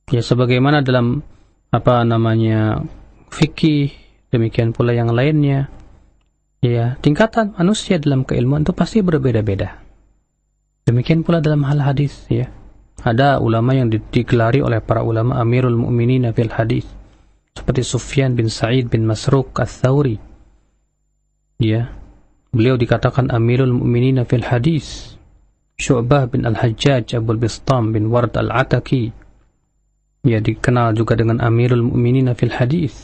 Ya sebagaimana dalam fikih, demikian pula yang lainnya. Ya tingkatan manusia dalam keilmuan itu pasti berbeda-beda. Demikian pula dalam hal hadis ya. Ada ulama yang digelari oleh para ulama Amirul Mu'minin fil hadis seperti Sufyan bin Sa'id bin Masruq Ats-Tsauri. Ya. Beliau dikatakan Amirul Mu'minin fil hadis. Syu'bah bin Al-Hajjaj Abul Bistam bin Ward Al-Ataki. Ya dikenal juga dengan Amirul Mu'minin fil hadis.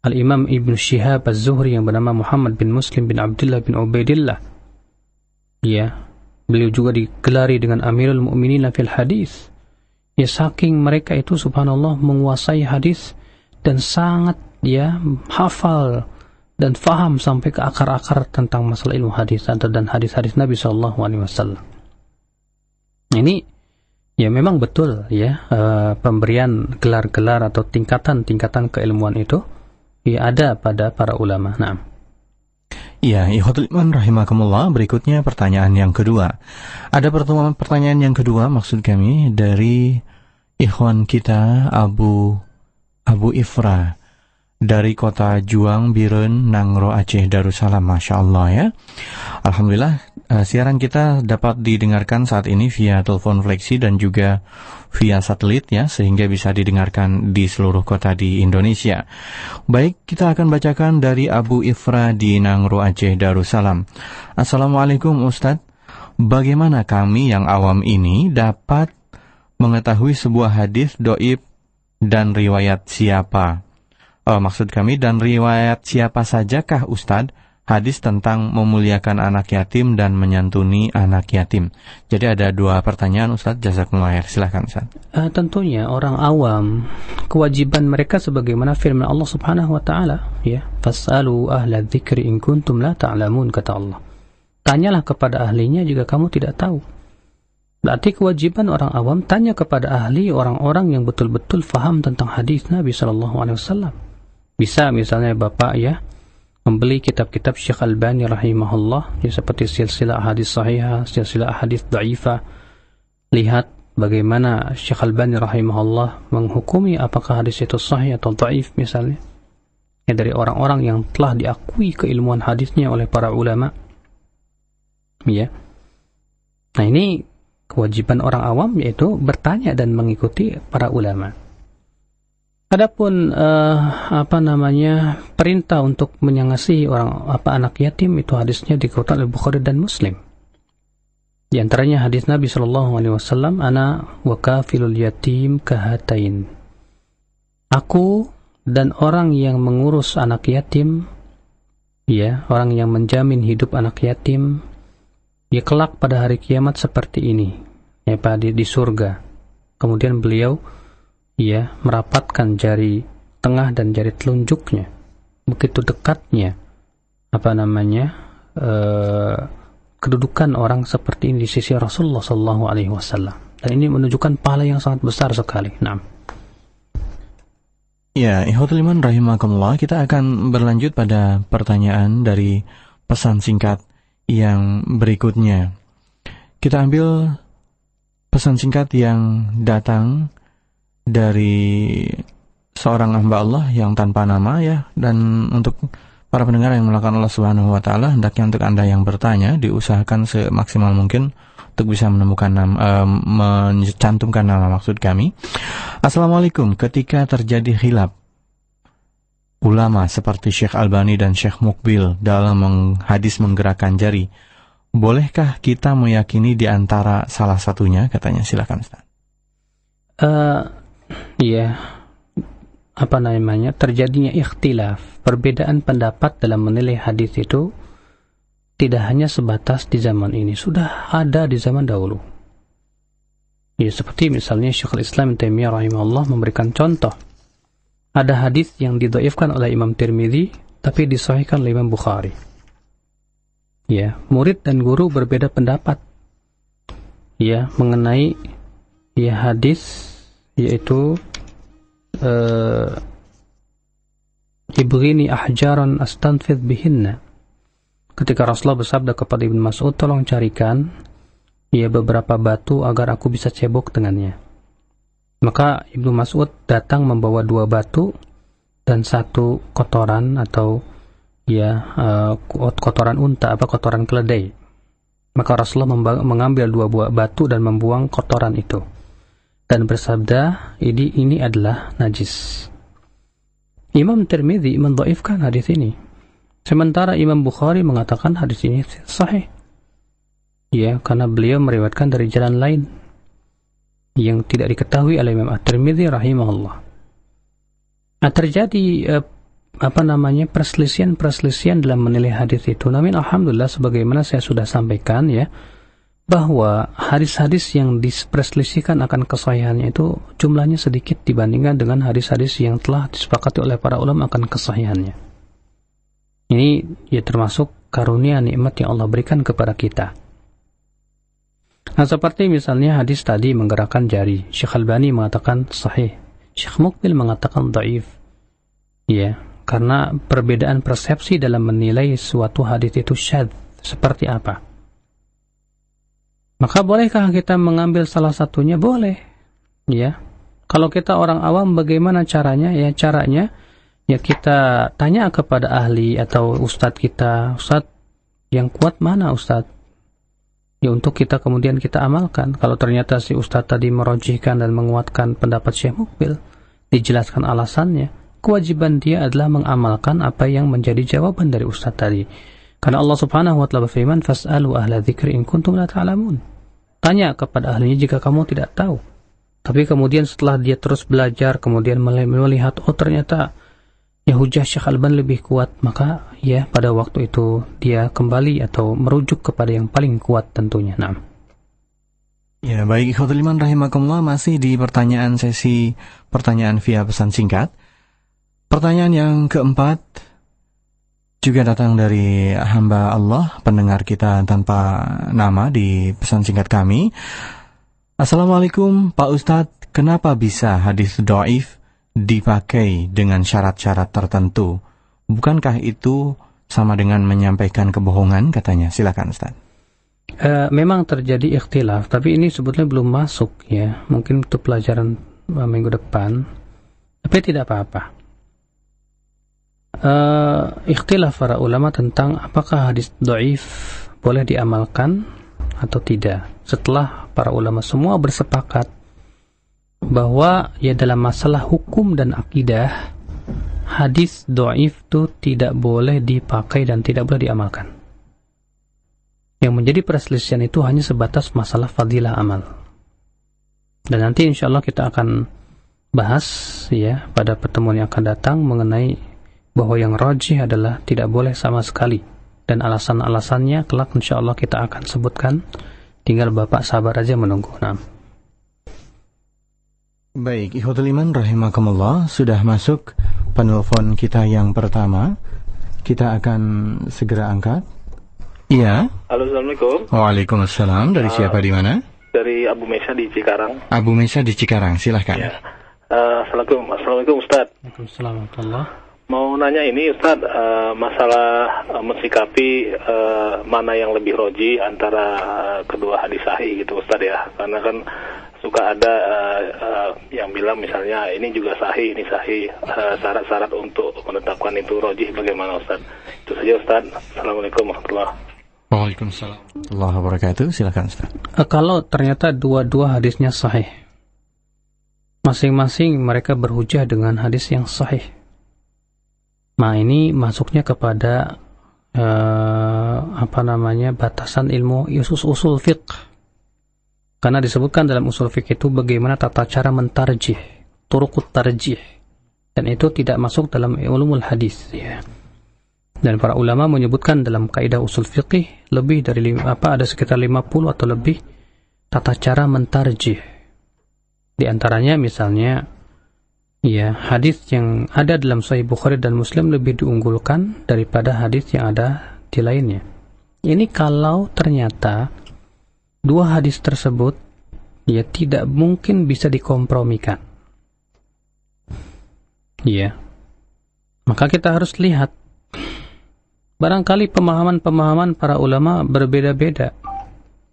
Al-Imam Ibn Shihab Az-Zuhri yang bernama Muhammad bin Muslim bin Abdullah bin Ubaidillah. Ya. Beliau juga digelari dengan Amirul Mu'minin fil hadis. Ya saking mereka itu subhanallah menguasai hadis dan sangat ya hafal dan faham sampai ke akar-akar tentang masalah ilmu hadis dan hadis-hadis Nabi SAW. Ini ya memang betul ya pemberian gelar-gelar atau tingkatan-tingkatan keilmuan itu ya ada pada para ulama. Nah. Ya, ikhwatul iman rahimakumullah, berikutnya pertanyaan yang kedua. Ada pertanyaan yang kedua maksud kami dari ikhwan kita Abu Ifra dari kota Juang, Biren, Nangro, Aceh, Darussalam. Masya Allah ya. Alhamdulillah, siaran kita dapat didengarkan saat ini via telepon fleksi dan juga via satelit ya, sehingga bisa didengarkan di seluruh kota di Indonesia. Baik, kita akan bacakan dari Abu Ifra di Nangro, Aceh, Darussalam. Assalamualaikum Ustadz, bagaimana kami yang awam ini dapat mengetahui sebuah hadis dhaif dan riwayat siapa? Maksud kami, dan riwayat siapa sajakah Ustadz hadis tentang memuliakan anak yatim dan menyantuni anak yatim? Jadi ada dua pertanyaan Ustadz, jazakumullah khair. Silahkan Ustadz. Tentunya orang awam kewajiban mereka sebagaimana firman Allah Subhanahu wa taala ya, fasalu ahla dzikri in kuntum la ta'lamun, kata Allah. Tanyalah kepada ahlinya jika kamu tidak tahu. Berarti kewajiban orang awam tanya kepada ahli, orang-orang yang betul-betul faham tentang hadis Nabi SAW. Bisa misalnya Bapak ya membeli kitab-kitab Syekh Albani rahimahullah ya, seperti silsilah hadis sahihah, silsilah hadis dhaifah. Lihat bagaimana Syekh Albani rahimahullah menghukumi apakah hadis itu sahih atau dhaif misalnya. Ya, dari orang-orang yang telah diakui keilmuan hadisnya oleh para ulama. Ya. Nah, ini kewajiban orang awam yaitu bertanya dan mengikuti para ulama. Adapun perintah untuk menyangasihi anak yatim itu hadisnya dikutip oleh Bukhari dan Muslim. Di antaranya hadis Nabi SAW, ana wa kafilul yatim kahatain. Aku dan orang yang mengurus anak yatim, ya, orang yang menjamin hidup anak yatim, dia kelak pada hari kiamat seperti ini, ya, di surga. Kemudian beliau ya merapatkan jari tengah dan jari telunjuknya, begitu dekatnya kedudukan orang seperti ini di sisi Rasulullah SAW. Dan ini menunjukkan pahala yang sangat besar sekali. Nah. Ya, ikhwatul iman rahimakumullah, kita akan berlanjut pada pertanyaan dari pesan singkat yang berikutnya. Kita ambil pesan singkat yang datang dari seorang hamba Allah yang tanpa nama ya, dan untuk para pendengar yang melakukan Allah Subhanahu wa taala, hendaknya untuk Anda yang bertanya diusahakan semaksimal mungkin untuk bisa menemukan mencantumkan nama maksud kami. Assalamualaikum, ketika terjadi khilaf ulama seperti Syekh Albani dan Syekh Mukbil dalam hadis menggerakkan jari, bolehkah kita meyakini di antara salah satunya? Katanya, silakan Ustaz. Ya, terjadinya ikhtilaf, perbedaan pendapat dalam menilai hadis itu tidak hanya sebatas di zaman ini, sudah ada di zaman dahulu. Ya, seperti misalnya Syekhul Islam Ibnu Taimiyah rahimahullah memberikan contoh. Ada hadis yang didhaifkan oleh Imam Tirmidzi tapi disahihkan oleh Imam Bukhari. Ya, murid dan guru berbeda pendapat ya mengenai ya hadis, yaitu ibghini ahjaran astanfidh bihinna. Ketika Rasulullah bersabda kepada Ibnu Mas'ud, tolong carikan ya beberapa batu agar aku bisa cebok dengannya. Maka Ibnu Mas'ud datang membawa 2 batu dan 1 kotoran atau ya kotoran unta, kotoran keledai. Maka Rasulullah mengambil 2 buah batu dan membuang kotoran itu dan bersabda, ini adalah najis. Imam Tirmidzi mendhaifkan hadis ini, sementara Imam Bukhari mengatakan hadis ini sahih. Ya, karena beliau meriwayatkan dari jalan lain yang tidak diketahui oleh Imam At-Tirmidzi rahimahullah. Terjadi perselisihan dalam menilai hadis itu. Namun alhamdulillah, sebagaimana saya sudah sampaikan ya, bahwa hadis-hadis yang diperselisihkan akan kesahihannya itu jumlahnya sedikit dibandingkan dengan hadis-hadis yang telah disepakati oleh para ulama akan kesahihannya. Ini ya termasuk karunia nikmat yang Allah berikan kepada kita. Nah, seperti misalnya hadis tadi menggerakkan jari, Syekh Albani mengatakan sahih, Syekh Muqbil mengatakan dhaif. Ya, karena perbedaan persepsi dalam menilai suatu hadis itu syadz seperti apa. Maka bolehkah kita mengambil salah satunya? Boleh. Ya. Kalau kita orang awam bagaimana caranya? Ya, caranya ya kita tanya kepada ahli atau ustadz kita, ustadz yang kuat mana ustadz? Ya, untuk kita kemudian kita amalkan. Kalau ternyata si ustadz tadi merojihkan dan menguatkan pendapat Syekh Muqbil, dijelaskan alasannya, kewajiban dia adalah mengamalkan apa yang menjadi jawaban dari ustadz tadi. Karena Allah Subhanahu wa taala berfirman, "Fas'alu ahla dzikri in kuntum la ta'lamun." Tanya kepada ahlinya jika kamu tidak tahu. Tapi kemudian setelah dia terus belajar, kemudian melihat, oh ternyata ya hujah Syekh Albani lebih kuat, maka ya pada waktu itu dia kembali atau merujuk kepada yang paling kuat tentunya. Nah. Ya, baik ikhwatul iman rahimakumullah, masih di sesi pertanyaan via pesan singkat. Pertanyaan yang keempat juga datang dari hamba Allah, pendengar kita tanpa nama di pesan singkat kami. Assalamualaikum Pak Ustadz, kenapa bisa hadis dhaif dipakai dengan syarat-syarat tertentu? Bukankah itu sama dengan menyampaikan kebohongan katanya? Silakan Ustadz. Memang terjadi ikhtilaf, tapi ini sebetulnya belum masuk ya. Mungkin itu pelajaran minggu depan, tapi tidak apa-apa. Ikhtilaf para ulama tentang apakah hadis dhaif boleh diamalkan atau tidak. Setelah para ulama semua bersepakat bahwa ya dalam masalah hukum dan akidah, hadis dhaif itu tidak boleh dipakai dan tidak boleh diamalkan. Yang menjadi perselisihan itu hanya sebatas masalah fadilah amal. Dan nanti insyaallah kita akan bahas ya pada pertemuan yang akan datang mengenai bahwa yang rajih adalah tidak boleh sama sekali, dan alasan-alasannya kelak insyaallah kita akan sebutkan. Tinggal Bapak sabar aja menunggu. Nah. Baik, ikhwatul iman rahimakumullah, sudah masuk penelpon kita yang pertama. Kita akan segera angkat. Iya. Halo, Assalamualaikum. Waalaikumsalam. Dari siapa di mana? Dari Abu Mesa di Cikarang. Abu Mesa di Cikarang, silahkan. Ya. Assalamualaikum Ustaz. Waalaikumsalam warahmatullahi. Mau nanya ini Ustaz, masalah mensikapi mana yang lebih roji antara kedua hadis sahih gitu Ustaz ya. Karena kan suka ada yang bilang misalnya ini juga sahih, ini sahih, syarat-syarat untuk menetapkan itu roji bagaimana Ustaz? Itu saja Ustaz. Assalamualaikum warahmatullahi wabarakatuh. Waalaikumsalam warahmatullahi wabarakatuh. Silakan Ustaz. Kalau ternyata dua-dua hadisnya sahih, masing-masing mereka berhujah dengan hadis yang sahih, nah ini masuknya kepada batasan ilmu usul fiqh. Karena disebutkan dalam usul fikih itu bagaimana tata cara mentarjih, turuqut tarjih. Dan itu tidak masuk dalam ulumul hadis, ya. Dan para ulama menyebutkan dalam kaidah usul fikih lebih dari ada sekitar 50 atau lebih tata cara mentarjih. Di antaranya misalnya, ya, hadis yang ada dalam Sahih Bukhari dan Muslim lebih diunggulkan daripada hadis yang ada di lainnya. Ini kalau ternyata dua hadis tersebut ya tidak mungkin bisa dikompromikan. Ya. Maka kita harus lihat. Barangkali pemahaman-pemahaman para ulama berbeda-beda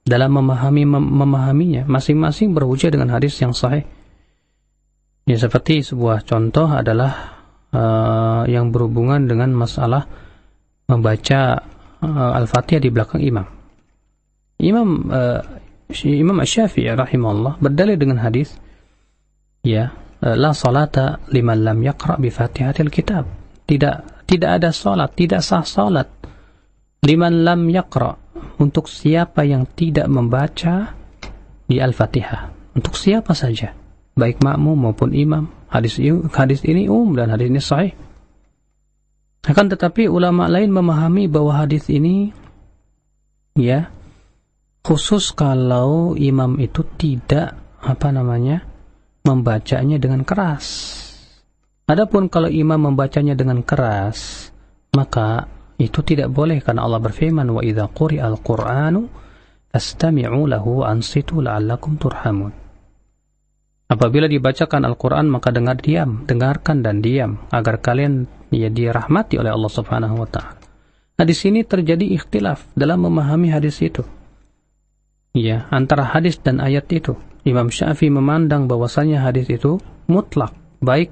dalam memahaminya. Masing-masing berhujjah dengan hadis yang sahih. Ya, seperti sebuah contoh adalah yang berhubungan dengan masalah membaca Al-Fatihah di belakang imam. Imam Asy-Syafi'i rahimahullah berdalil dengan hadis, ya, la salata liman lam yaqra bi Fatihatil kitab. Tidak ada salat, tidak sah salat liman lam yaqra, untuk siapa yang tidak membaca di Al-Fatihah. Untuk siapa saja, baik makmum maupun imam. Hadis ini dan hadis ini sahih. Akan tetapi ulama lain memahami bahwa hadis ini, ya, khusus kalau imam itu tidak membacanya dengan keras. Adapun kalau imam membacanya dengan keras, maka itu tidak boleh, karena Allah berfirman, wa idza quri'al qur'anu fastami'u lahu ansitu la'allakum turhamun. Apabila dibacakan Al-Qur'an, maka dengarkan dan diam agar kalian dirahmati oleh Allah Subhanahu wa taala. Nah, di sini terjadi ikhtilaf dalam memahami hadis itu. Ya, antara hadis dan ayat itu. Imam Syafi'i memandang bahwasanya hadis itu mutlak, baik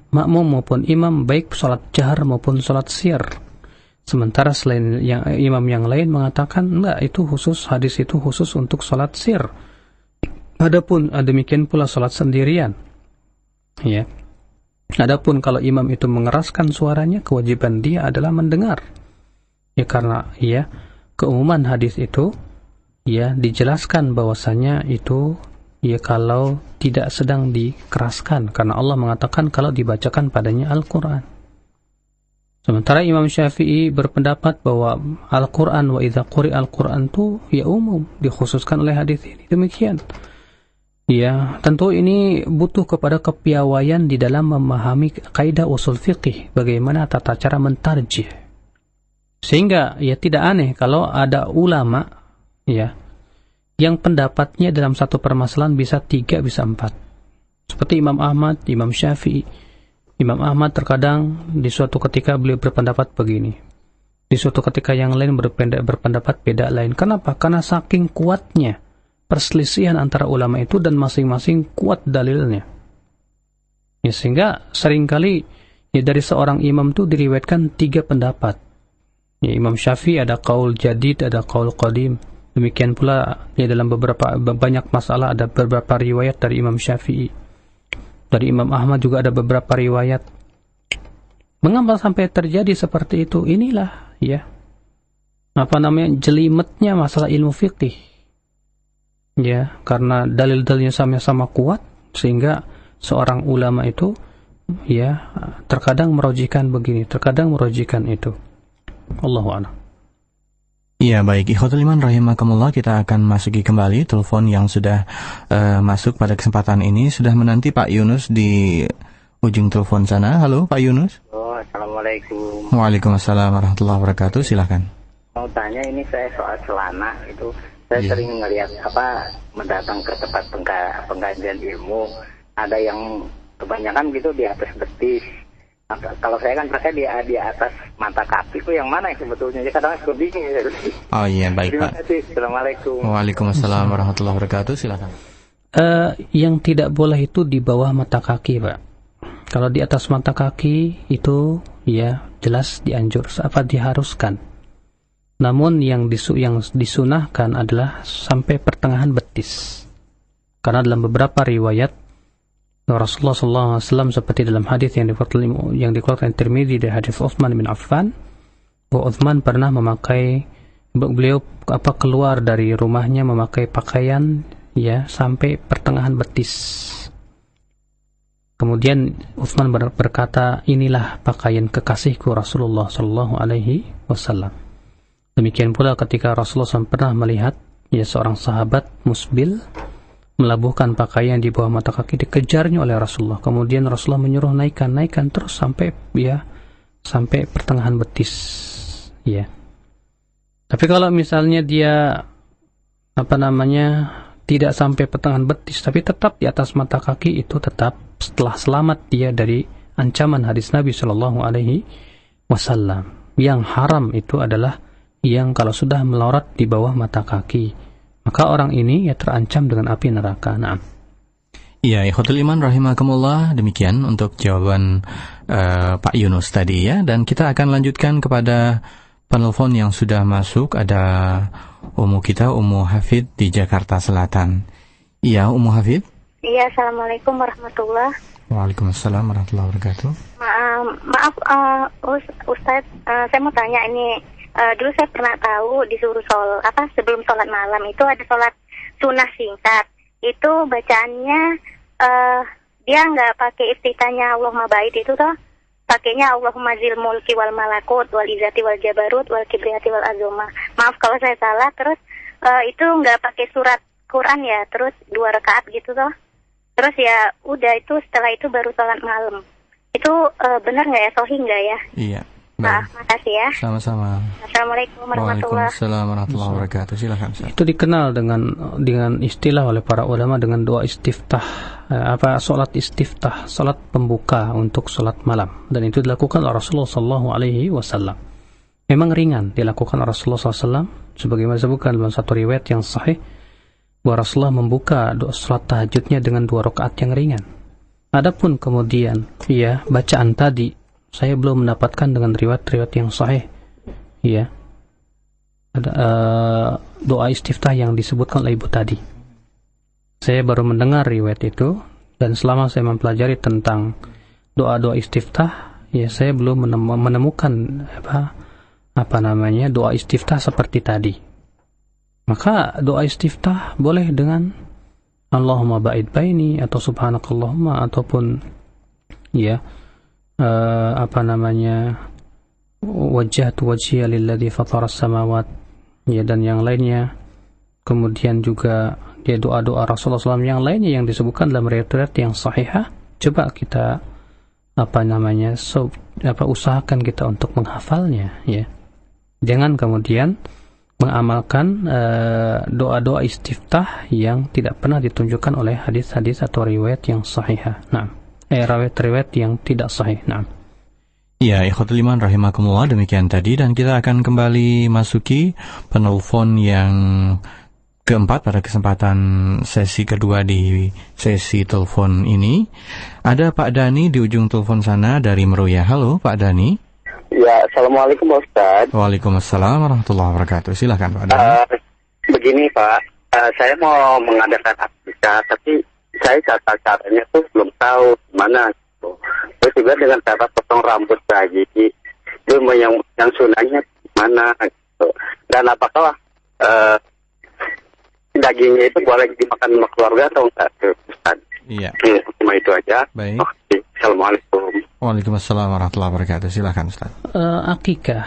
makmum maupun imam, baik salat jahar maupun salat sir. Sementara selain imam yang lain mengatakan enggak, itu khusus, hadis itu khusus untuk salat sir. Adapun demikian pula salat sendirian. Ya. Adapun kalau imam itu mengeraskan suaranya, kewajiban dia adalah mendengar. Ya, karena keumuman hadis itu dijelaskan bahwasanya itu kalau tidak sedang dikeraskan, karena Allah mengatakan kalau dibacakan padanya Al-Quran. Sementara Imam Syafi'i berpendapat bahwa Al-Quran, wa idza quri'al Quran itu umum, dikhususkan oleh hadis ini. Demikian. Ya, tentu ini butuh kepada kepiawaian di dalam memahami kaidah usul fiqih, bagaimana tata cara mentarjih. Sehingga tidak aneh kalau ada ulama yang pendapatnya dalam satu permasalahan bisa 3, bisa 4. Seperti Imam Ahmad, Imam Syafi'i. Imam Ahmad terkadang di suatu ketika beliau berpendapat begini, di suatu ketika yang lain berpendapat beda lain. Kenapa? Karena saking kuatnya perselisihan antara ulama itu dan masing-masing kuat dalilnya. Ya, sehingga seringkali dari seorang imam itu diriwayatkan 3 pendapat. Ya, Imam Syafi'i ada qaul jadid, ada qaul qadim. Demikian pula dalam banyak masalah ada beberapa riwayat dari Imam Syafi'i. Dari Imam Ahmad juga ada beberapa riwayat. Mengapa sampai terjadi seperti itu? Inilah jelimetnya masalah ilmu fikih. Ya, karena dalil-dalilnya sama-sama kuat, sehingga seorang ulama itu terkadang merojikan begini, terkadang merojikan itu. Allahu a'lam. Iya, baik, ikhwatul iman rahimakumullah, kita akan masuki kembali telepon yang sudah masuk pada kesempatan ini. Sudah menanti Pak Yunus di ujung telepon sana. Halo Pak Yunus. Assalamualaikum. Waalaikumsalam warahmatullahi wabarakatuh. Silakan. Mau tanya, ini saya soal celana itu. Saya sering melihat mendatang ke tempat pengajian ilmu, ada yang kebanyakan gitu di atas betis. Kalau saya kan pakai di atas mata kaki, itu yang mana yang sebetulnya? Jadi kadang suka bingung. Oh iya, baik Terima Pak. kasih. Assalamualaikum. Waalaikumsalam warahmatullahi wabarakatuh. Silakan. Yang tidak boleh itu di bawah mata kaki, Pak. Kalau di atas mata kaki itu jelas diharuskan. Namun yang disunahkan adalah sampai pertengahan betis. Karena dalam beberapa riwayat Rasulullah SAW seperti dalam hadis yang dikeluarkan Tirmidzi dari hadis Utsman bin Affan, bahwa Utsman pernah memakai beliau keluar dari rumahnya memakai pakaian ya sampai pertengahan betis. Kemudian Utsman berkata, inilah pakaian kekasihku Rasulullah sallallahu alaihi wasallam. Demikian pula ketika Rasulullah SAW pernah melihat ya seorang sahabat musbil melabuhkan pakaian di bawah mata kaki, dikejarnya oleh Rasulullah. Kemudian Rasulullah menyuruh naikkan terus sampai pertengahan betis. Ya. Tapi kalau misalnya dia tidak sampai pertengahan betis tapi tetap di atas mata kaki, itu tetap setelah selamat dia dari ancaman hadis Nabi Shallallahu Alaihi Wasallam. Yang haram itu adalah yang kalau sudah melorot di bawah mata kaki, maka orang ini ya terancam dengan api neraka. Naam. Iya, ikhwatul iman rahimakumullah, demikian untuk jawaban Pak Yunus tadi ya, dan kita akan lanjutkan kepada penelpon yang sudah masuk. Ada Ummu Hafid di Jakarta Selatan. Iya, Ummu Hafid. Iya, assalamualaikum warahmatullahi. Waalaikumsalam warahmatullahi wabarakatuh. Maaf, Ustadz, saya mau tanya ini. Dulu saya pernah tahu disuruh sebelum sholat malam itu ada sholat sunnah singkat. Itu bacaannya dia nggak pakai iftitahnya Allahumma ba'id itu toh, pakainya Allahumma zil mulki wal malakut wal izzati wal jabarut wal kibriyati wal azumah. Maaf kalau saya salah. Terus itu nggak pakai surat Quran ya, terus 2 rakaat gitu toh. Terus ya udah, itu setelah itu baru sholat malam. Itu benar nggak ya, sahih nggak ya? Iya. Makasih ya. Sama-sama. Assalamualaikum warahmatullahi wabarakatuh. Silakan. Itu dikenal dengan istilah oleh para ulama dengan doa istiftah, salat istiftah, salat pembuka untuk salat malam, dan itu dilakukan oleh Rasulullah sallallahu alaihi wasallam. Memang ringan dilakukan oleh Rasulullah SAW, sebagaimana disebutkan dalam satu riwayat yang sahih bahwa Rasulullah membuka doa salat tahajudnya dengan 2 rakaat yang ringan. Adapun kemudian bacaan tadi saya belum mendapatkan dengan riwayat-riwayat yang sahih. Ya. Ada doa istiftah yang disebutkan oleh ibu tadi. Saya baru mendengar riwayat itu, dan selama saya mempelajari tentang doa-doa istiftah, ya saya belum menemukan doa istiftah seperti tadi. Maka doa istiftah boleh dengan Allahumma ba'id baini atau subhanakallahumma, ataupun wajjahtu wajhiya lilladzi fataras samawat, dan yang lainnya. Kemudian juga dia doa-doa Rasulullah SAW yang lainnya yang disebutkan dalam riwayat yang sahihah. Coba kita usahakan kita untuk menghafalnya ya. Jangan kemudian mengamalkan doa-doa istiftah yang tidak pernah ditunjukkan oleh hadis-hadis atau riwayat yang sahihah. Riwayat yang tidak sahih. Iya, ikhwatul iman rahimakumullah, demikian tadi, dan kita akan kembali masuki penelpon yang keempat pada kesempatan sesi kedua di sesi telepon ini. Ada Pak Dani di ujung telepon sana dari Meruya. Halo Pak Dani. Ya, assalamualaikum Pak Ustadz. Waalaikumsalam warahmatullahi wabarakatuh. Silakan Pak Dani. Begini Pak, saya mau mengadakan akikah, tapi saya caranya tuh belum tahu gimana gitu. Terus juga dengan cara potong rambut lagi, itu yang sunahnya gimana gitu. Dan apakah dagingnya itu boleh dimakan sama keluarga atau enggak, Ustaz? Iya. Cuma itu aja. Baik. Oke. Assalamualaikum. Waalaikumsalam warahmatullahi wabarakatuh. Silakan Ustaz. Akikah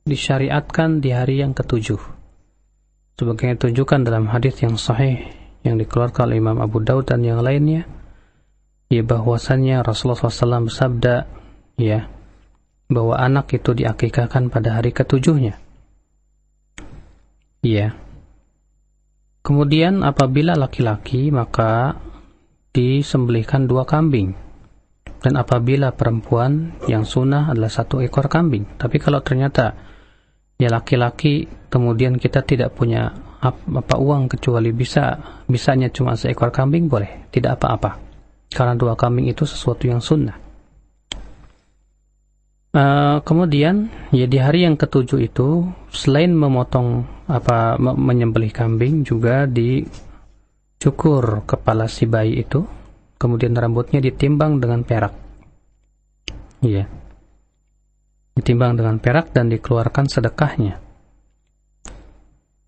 disyariatkan di hari yang ke-7, sebagaimana ditunjukkan dalam hadis yang sahih yang dikeluarkan oleh Imam Abu Daud dan yang lainnya, bahwasannya Rasulullah SAW bersabda bahwa anak itu diakikahkan pada hari ke-7-nya. Kemudian apabila laki-laki maka disembelihkan 2 kambing, dan apabila perempuan yang sunnah adalah 1 ekor kambing. Tapi kalau ternyata laki-laki kemudian kita tidak punya uang kecuali bisanya cuma 1 ekor kambing, boleh, tidak apa-apa, karena 2 kambing itu sesuatu yang sunnah. Kemudian di hari yang ke-7 itu selain memotong menyembelih kambing, juga dicukur kepala si bayi itu, kemudian rambutnya ditimbang dengan perak. ditimbang dengan perak dan dikeluarkan sedekahnya.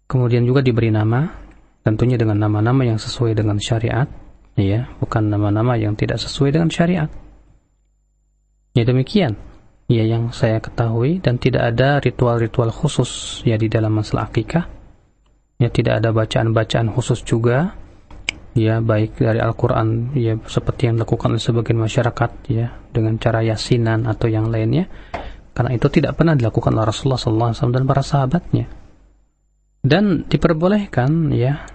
Kemudian juga diberi nama, tentunya dengan nama-nama yang sesuai dengan syariat, ya, bukan nama-nama yang tidak sesuai dengan syariat. Ya demikian, ya yang saya ketahui, dan tidak ada ritual-ritual khusus ya di dalam masalah akikah. Ya tidak ada bacaan-bacaan khusus juga, ya baik dari Al-Quran, ya seperti yang dilakukan oleh sebagian masyarakat, ya dengan cara yasinan atau yang lainnya, karena itu tidak pernah dilakukan oleh Rasulullah SAW dan para sahabatnya. Dan diperbolehkan ya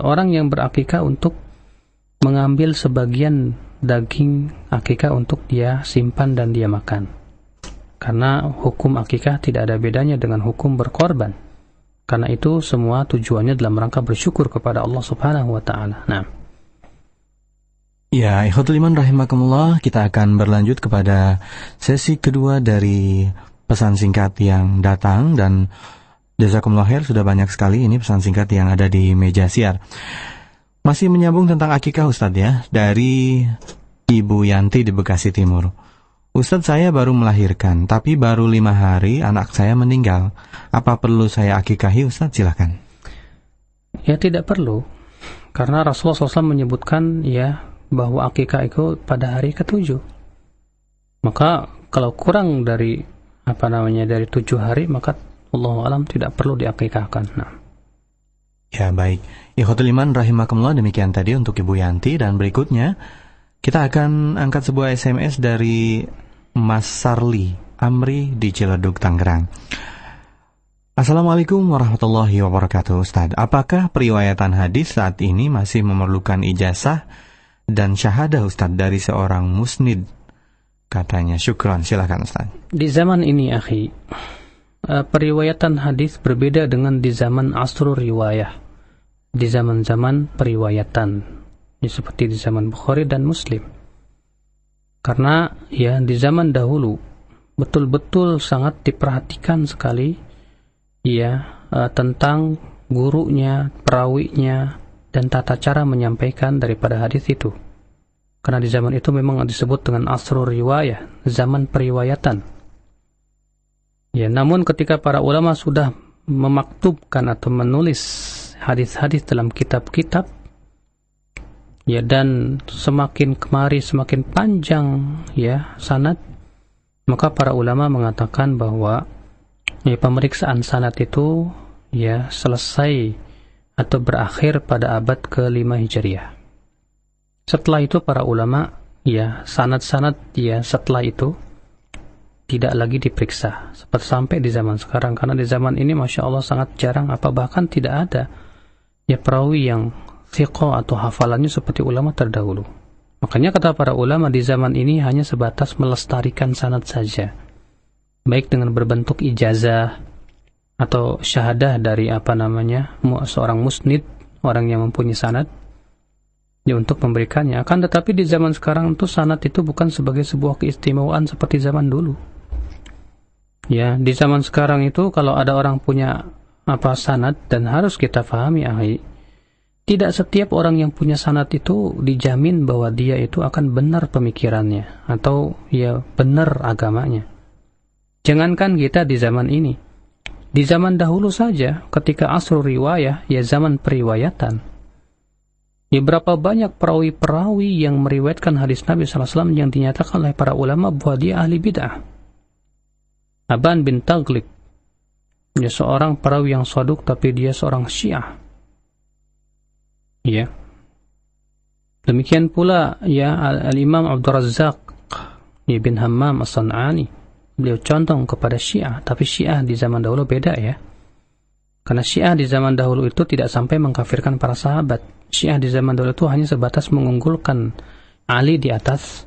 orang yang berakikah untuk mengambil sebagian daging akikah untuk dia simpan dan dia makan, karena hukum akikah tidak ada bedanya dengan hukum berkorban. Karena itu semua tujuannya dalam rangka bersyukur kepada Allah Subhanahu wa taala. Nah, ya, ikhwatul iman rahimakumullah, kita akan berlanjut kepada sesi kedua dari pesan singkat yang datang, dan jazakumullah khair, sudah banyak sekali ini pesan singkat yang ada di meja siar. Masih menyambung tentang akikah Ustadz ya, dari Ibu Yanti di Bekasi Timur. Ustadz, saya baru melahirkan, tapi baru 5 hari anak saya meninggal. Apa perlu saya akikahi Ustadz? Silakan. Ya tidak perlu, karena Rasulullah SAW menyebutkan ya bahwa akikah itu pada hari ke-7. Maka kalau kurang dari dari 7 hari, maka Allahu a'lam tidak perlu diakikahkan. Nah. Ya baik, ikhwatul iman rahimakumullah, demikian tadi untuk Ibu Yanti. Dan berikutnya kita akan angkat sebuah SMS dari Mas Sarli Amri di Ciledug, Tangerang. Assalamualaikum warahmatullahi wabarakatuh. Ustaz, apakah periwayatan hadis saat ini masih memerlukan ijazah dan syahadah Ustaz dari seorang musnid? Katanya. Syukran, silakan Ustaz. Di zaman ini akhi, periwayatan hadis berbeda dengan di zaman asrul riwayah, di zaman-zaman periwayatan, ya, seperti di zaman Bukhari dan Muslim. Karena ya di zaman dahulu betul-betul sangat diperhatikan sekali ya tentang gurunya, perawinya, dan tata cara menyampaikan daripada hadis itu. Karena di zaman itu memang disebut dengan asrul riwayah, zaman periwayatan. Ya, namun ketika para ulama sudah memaktubkan atau menulis hadis-hadis dalam kitab-kitab, ya, dan semakin kemari semakin panjang ya sanad, maka para ulama mengatakan bahwa ya, pemeriksaan sanad itu ya selesai atau berakhir pada abad ke-5 Hijriah. Setelah itu para ulama ya sanad-sanad ya setelah itu tidak lagi diperiksa seperti sampai di zaman sekarang, karena di zaman ini Masya Allah sangat jarang, apa bahkan tidak ada ya perawi yang thiqah atau hafalannya seperti ulama terdahulu. Makanya kata para ulama di zaman ini hanya sebatas melestarikan sanad saja, baik dengan berbentuk ijazah atau syahadah dari seorang musnid, orang yang mempunyai sanad ya, untuk memberikannya. Akan tetapi di zaman sekarang itu sanad itu bukan sebagai sebuah keistimewaan seperti zaman dulu. Ya, di zaman sekarang itu kalau ada orang punya sanad, dan harus kita pahami tidak setiap orang yang punya sanad itu dijamin bahwa dia itu akan benar pemikirannya atau ya benar agamanya. Jangankan kita di zaman ini, di zaman dahulu saja ketika asrul riwayah, ya zaman periwayatan, ya berapa banyak perawi-perawi yang meriwayatkan hadis Nabi SAW yang dinyatakan oleh para ulama bahwa dia ahli bid'ah. Aban bin Taghlib, dia seorang perawi yang saduk tapi dia seorang Syiah. Ya. Demikian pula ya Al-Imam Abdul Razzaq bin Hammam As-San'ani, beliau condong kepada Syiah, tapi Syiah di zaman dahulu beda ya. Karena Syiah di zaman dahulu itu tidak sampai mengkafirkan para sahabat. Syiah di zaman dahulu itu hanya sebatas mengunggulkan Ali di atas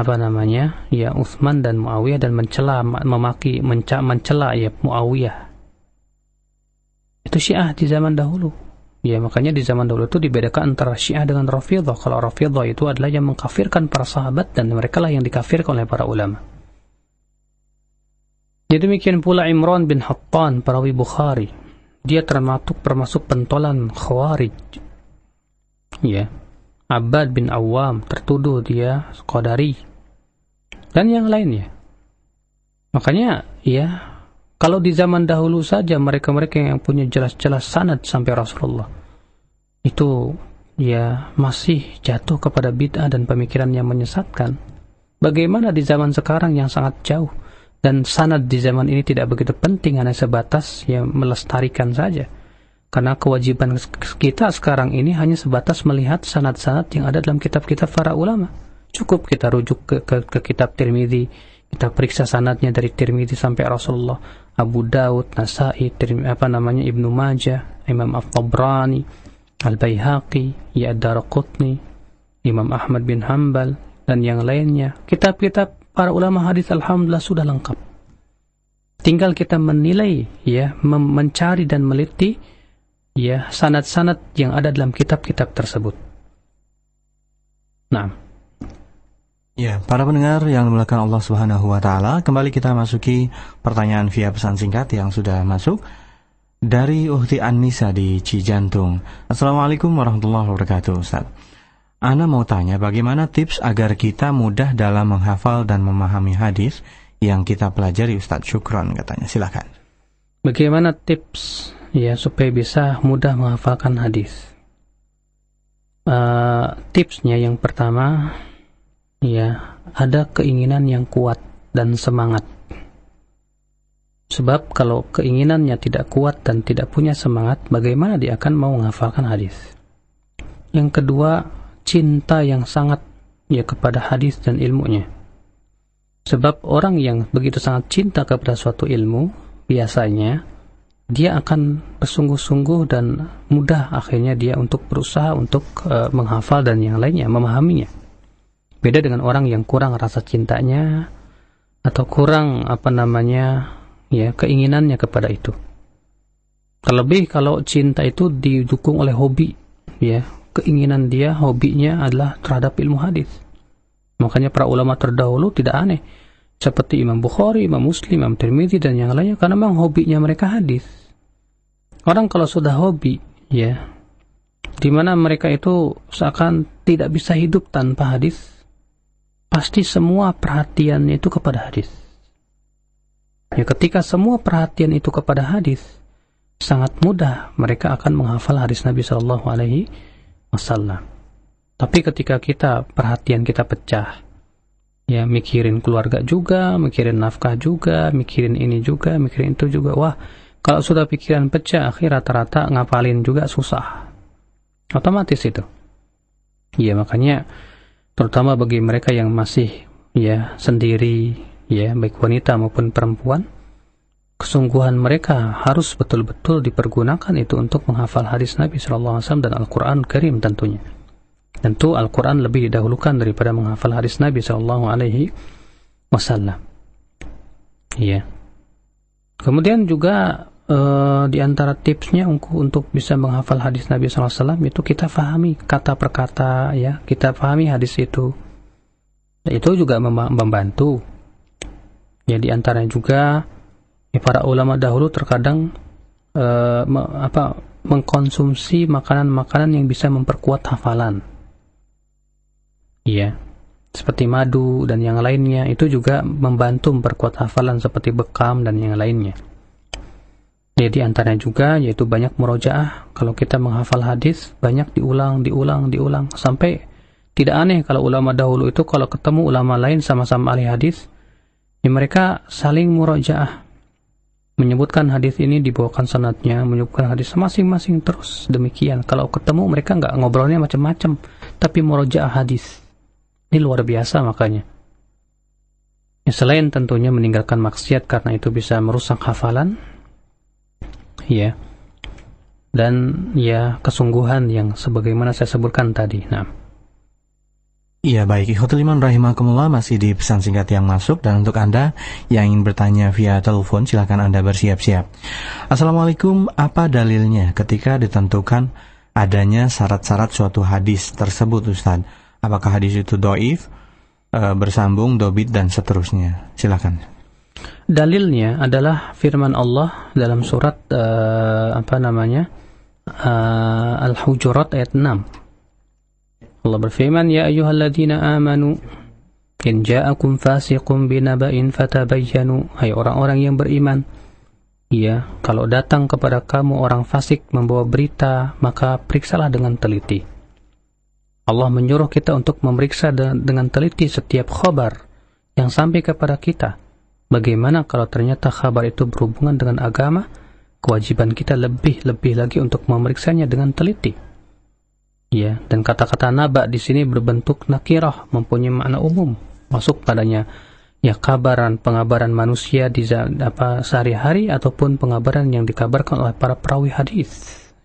ya Utsman dan Muawiyah, dan mencela ya Muawiyah. Itu Syiah di zaman dahulu. Ya, makanya di zaman dahulu itu dibedakan antara Syiah dengan Rafidhah. Kalau Rafidhah itu adalah yang mengkafirkan para sahabat, dan mereka lah yang dikafirkan oleh para ulama. Jadi demikian pula Imran bin Hattan, perawi Bukhari. Dia termasuk pentolan Khawarij. Ya. Abbad bin Awam tertuduh dia Qadari, dan yang lainnya. Makanya ya, kalau di zaman dahulu saja mereka-mereka yang punya jelas-jelas sanad sampai Rasulullah itu ya masih jatuh kepada bid'ah dan pemikiran yang menyesatkan. Bagaimana di zaman sekarang yang sangat jauh, dan sanad di zaman ini tidak begitu penting, hanya sebatas ya melestarikan saja. Karena kewajiban kita sekarang ini hanya sebatas melihat sanad-sanad yang ada dalam kitab-kitab para ulama. Cukup kita rujuk ke kitab Tirmidzi, kita periksa sanadnya dari Tirmidzi sampai Rasulullah, Abu Daud, Nasa'i, Ibnu Majah, Imam At-Tabrani, Al-Baihaqi, Ad-Daraqutni, Imam Ahmad bin Hanbal, dan yang lainnya. Kitab-kitab para ulama hadis alhamdulillah sudah lengkap. Tinggal kita menilai ya, mencari dan meliti ya sanad-sanad yang ada dalam kitab-kitab tersebut. Nah, ya, para pendengar yang dimuliakan Allah Subhanahu wa taala, kembali kita masuki pertanyaan via pesan singkat yang sudah masuk dari Ukhti An-Nisa di Cijantung. Assalamualaikum warahmatullahi wabarakatuh, Ustaz. Ana mau tanya bagaimana tips agar kita mudah dalam menghafal dan memahami hadis yang kita pelajari, Ustaz. Syukron, katanya. Silakan. Bagaimana tips ya supaya bisa mudah menghafalkan hadis? Tipsnya yang pertama ya, ada keinginan yang kuat dan semangat. Sebab kalau keinginannya tidak kuat dan tidak punya semangat, bagaimana dia akan mau menghafalkan hadis? Yang kedua, cinta yang sangat ya kepada hadis dan ilmunya. Sebab orang yang begitu sangat cinta kepada suatu ilmu, biasanya dia akan bersungguh-sungguh dan mudah akhirnya dia untuk berusaha untuk menghafal dan yang lainnya, memahaminya. Beda dengan orang yang kurang rasa cintanya atau kurang ya keinginannya kepada itu. Terlebih kalau cinta itu didukung oleh hobi, ya keinginan dia, hobinya adalah terhadap ilmu hadis. Makanya para ulama terdahulu tidak aneh, seperti Imam Bukhari, Imam Muslim, Imam Tirmidzi dan yang lainnya, karena memang hobinya mereka hadis. Orang kalau sudah hobi, ya, di mana mereka itu seakan tidak bisa hidup tanpa hadis, pasti semua perhatiannya itu kepada hadis. Ya, ketika semua perhatian itu kepada hadis, sangat mudah mereka akan menghafal hadis Nabi Shallallahu Alaihi Wasallam. Tapi ketika perhatian kita pecah, ya mikirin keluarga juga, mikirin nafkah juga, mikirin ini juga, mikirin itu juga, wah, kalau sudah pikiran pecah, akhir rata-rata ngapalin juga susah. Otomatis itu. Ya, makanya terutama bagi mereka yang masih ya sendiri, ya baik wanita maupun perempuan, kesungguhan mereka harus betul-betul dipergunakan itu untuk menghafal hadis Nabi SAW dan Al-Quran Karim tentunya. Tentu Al-Quran lebih didahulukan daripada menghafal hadis Nabi SAW. Ya. Kemudian juga di antara tipsnya untuk bisa menghafal hadis Nabi SAW itu kita fahami kata per kata, ya kita fahami hadis itu. Itu juga membantu. Ya, di antaranya juga ya, para ulama dahulu terkadang mengkonsumsi makanan-makanan yang bisa memperkuat hafalan. Ya, seperti madu dan yang lainnya, itu juga membantu memperkuat hafalan seperti bekam dan yang lainnya. Ya, di antaranya juga yaitu banyak murojaah. Kalau kita menghafal hadis, banyak diulang sampai tidak aneh kalau ulama dahulu itu kalau ketemu ulama lain sama-sama ahli hadis, ya mereka saling murojaah, menyebutkan hadis ini, dibawakan sanadnya, menyebutkan hadis masing-masing terus demikian. Kalau ketemu mereka nggak ngobrolnya macam-macam, tapi murojaah hadis. Ini luar biasa makanya. Ya, selain tentunya meninggalkan maksiat karena itu bisa merusak hafalan, ya, dan ya kesungguhan yang sebagaimana saya sebutkan tadi. Nah, iya, baik, ikhwatul iman rahimakumullah, masih di pesan singkat yang masuk, dan untuk Anda yang ingin bertanya via telepon, silakan Anda bersiap-siap. Assalamualaikum, apa dalilnya ketika ditentukan adanya syarat-syarat suatu hadis tersebut, Ustaz? Apakah hadis itu dhaif, bersambung, dobit dan seterusnya? Silakan. Dalilnya adalah firman Allah dalam surat Al-Hujurat ayat 6. Allah berfirman, ya ayyuhalladzina amanu In ja'akum fasiqun binaba'in fatabayyanu. Hai orang-orang yang beriman, ya, kalau datang kepada kamu orang fasik membawa berita, maka periksalah dengan teliti. Allah menyuruh kita untuk memeriksa dengan teliti setiap khabar yang sampai kepada kita. Bagaimana kalau ternyata khabar itu berhubungan dengan agama? Kewajiban kita lebih lagi untuk memeriksanya dengan teliti. Ya, dan kata-kata naba di sini berbentuk nakirah, mempunyai makna umum, masuk padanya ya pengabaran manusia di sehari-hari ataupun pengabaran yang dikabarkan oleh para perawi hadis.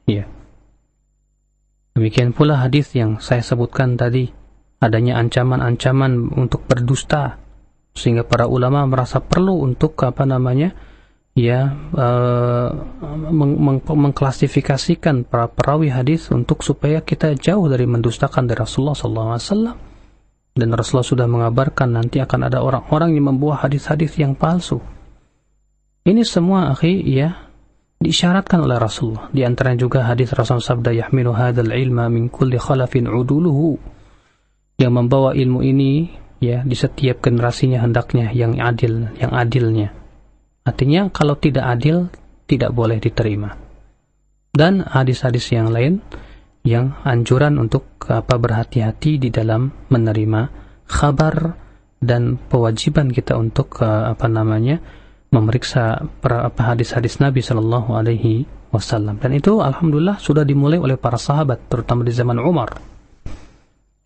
Ya. Demikian pula hadis yang saya sebutkan tadi, adanya ancaman-ancaman untuk berdusta, sehingga para ulama merasa perlu untuk mengklasifikasikan para perawi hadis untuk supaya kita jauh dari mendustakan dari Rasulullah SAW. Dan Rasulullah sudah mengabarkan nanti akan ada orang-orang yang membawa hadis-hadis yang palsu. Ini semua diisyaratkan oleh Rasulullah. Di antaranya juga hadis Rasul sabda, yahmilu hadzal ilma min kulli khalafin uduluhu, yang membawa ilmu ini di setiap generasinya hendaknya yang adilnya. Artinya kalau tidak adil tidak boleh diterima. Dan hadis-hadis yang lain yang anjuran untuk berhati-hati di dalam menerima khabar dan kewajiban kita untuk memeriksa hadis-hadis Nabi Sallallahu Alaihi Wasallam. Dan itu alhamdulillah sudah dimulai oleh para sahabat, terutama di zaman Umar.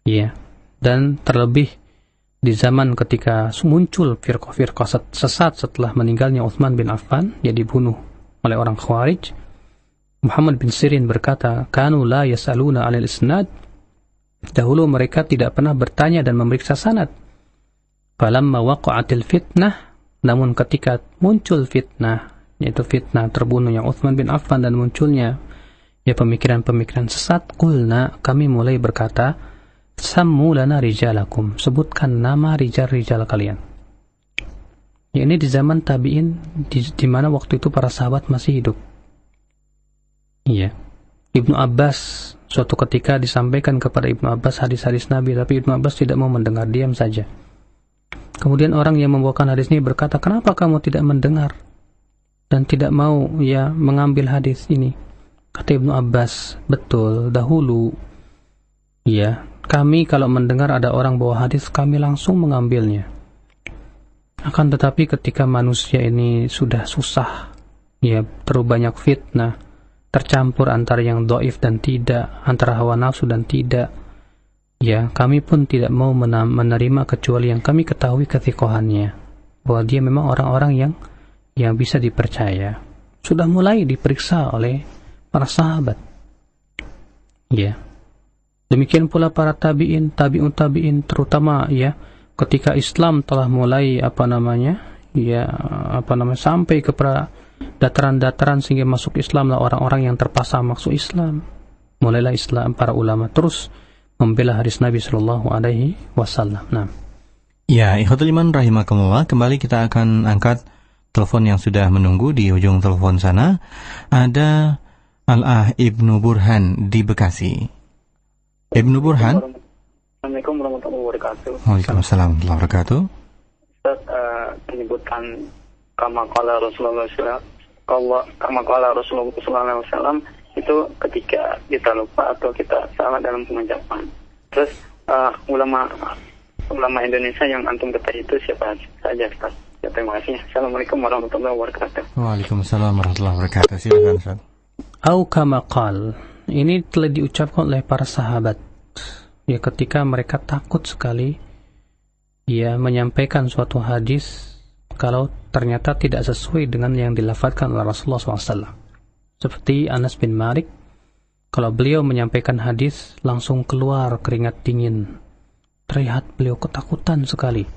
Ya, dan terlebih di zaman ketika muncul firqah sesat setelah meninggalnya Utsman bin Affan, yang dibunuh oleh orang Khawarij. Muhammad bin Sirin berkata, kanu la yasaluna 'anil isnad. Dahulu mereka tidak pernah bertanya dan memeriksa sanad. Falamma waqa'atil fitnah, namun ketika muncul fitnah, yaitu fitnah terbunuhnya Utsman bin Affan dan munculnya pemikiran-pemikiran sesat, qulna, kami mulai berkata, sammu lana rijalakum, sebutkan nama rijal-rijal kalian. Ya, ini di zaman tabi'in, di mana waktu itu para sahabat masih hidup. Iya. Ibnu Abbas suatu ketika disampaikan kepada Ibnu Abbas hadis-hadis Nabi, tapi Ibnu Abbas tidak mau mendengar, diam saja. Kemudian orang yang membawakan hadis ini berkata, kenapa kamu tidak mendengar dan tidak mau mengambil hadis ini? Kata Ibnu Abbas, betul, dahulu kami kalau mendengar ada orang bawa hadis, kami langsung mengambilnya. Akan tetapi ketika manusia ini sudah susah, terlalu banyak fitnah, tercampur antara yang dhaif dan tidak, antara hawa nafsu dan tidak, kami pun tidak mau menerima kecuali yang kami ketahui kethiqahannya, bahwa dia memang orang-orang yang bisa dipercaya. Sudah mulai diperiksa oleh para sahabat. Demikian pula para tabi'in, tabi'in, terutama ketika Islam telah mulai sampai kepada dataran-dataran sehingga masuk Islam lah orang-orang yang terpaksa masuk Islam. Mulailah Islam, para ulama terus membela hadis Nabi Sallallahu Alaihi Wasallam. Nah. Ya, ikhwatul iman rahimakumullah, kembali kita akan angkat telepon yang sudah menunggu di ujung telepon sana. Ada Al-Ah Ibnu Burhan di Bekasi. Ibnu Burhan. Assalamualaikum warahmatullahi wabarakatuh. Waalaikumsalam warahmatullahi wabarakatuh. Ustaz, menyebutkan kama qala Rasulullah SAW itu ketika kita lupa atau kita salah dalam pengucapan. Terus ulama Indonesia yang antum ketahui itu siapa saja, Ustaz? Ya, terima kasih. Assalamualaikum warahmatullahi wabarakatuh. Waalaikumsalam warahmatullahi wabarakatuh. Silakan, Ustaz. Au kama qal. Ini telah diucapkan oleh para sahabat ketika mereka takut sekali menyampaikan suatu hadis kalau ternyata tidak sesuai dengan yang dilafadzkan oleh Rasulullah SAW. Seperti Anas bin Malik, kalau beliau menyampaikan hadis langsung keluar keringat dingin, terlihat beliau ketakutan sekali,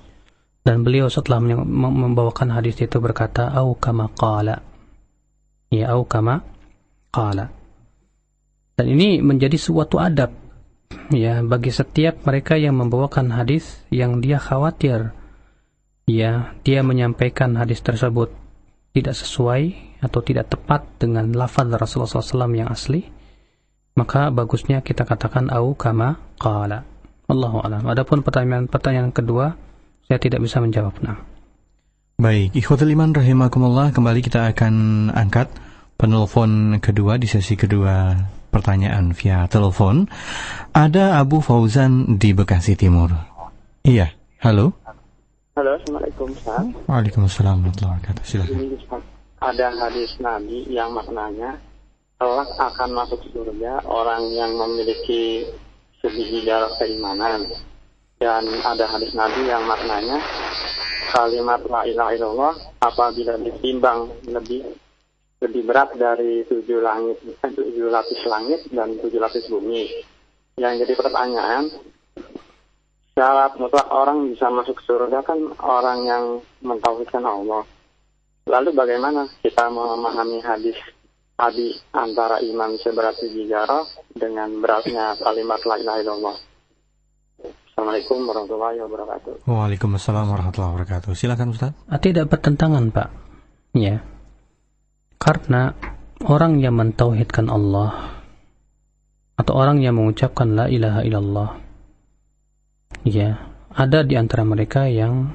dan beliau setelah membawakan hadis itu berkata, au kama qala, au kama qala. Dan ini menjadi suatu adab bagi setiap mereka yang membawakan hadis yang dia khawatir dia menyampaikan hadis tersebut tidak sesuai atau tidak tepat dengan lafaz Rasulullah SAW yang asli, maka bagusnya kita katakan au kama qala. Allahu a'lam. Adapun pertanyaan kedua, saya tidak bisa menjawab. Nah. Baik, ikhwatul iman rahimakumullah, kembali kita akan angkat penelpon kedua di sesi kedua pertanyaan via telepon. Ada Abu Fauzan di Bekasi Timur. Iya, halo. Halo, Assalamualaikum Ustaz. Waalaikumsalam warahmatullahi wabarakatuh. Silakan. Ini ada hadis Nabi yang maknanya kelak akan masuk surga orang yang memiliki sebiji jarak keimanan. Dan ada hadis Nabi yang maknanya kalimat la ilaha illallah apabila ditimbang lebih berat dari 7 lapis langit dan 7 lapis bumi. Yang jadi pertanyaan, syarat mutlak orang bisa masuk surga kan orang yang mentauhidkan Allah. Lalu bagaimana kita memahami hadis tadi antara iman seberat biji zarah dengan beratnya kalimat la ilaha illallah? Assalamualaikum warahmatullahi wabarakatuh. Waalaikumsalam warahmatullahi wabarakatuh. Silakan Ustaz. Tidak bertentangan, Pak. Ya. Karena orang yang mentauhidkan Allah atau orang yang mengucapkan la ilaha illallah, ya, ada di antara mereka yang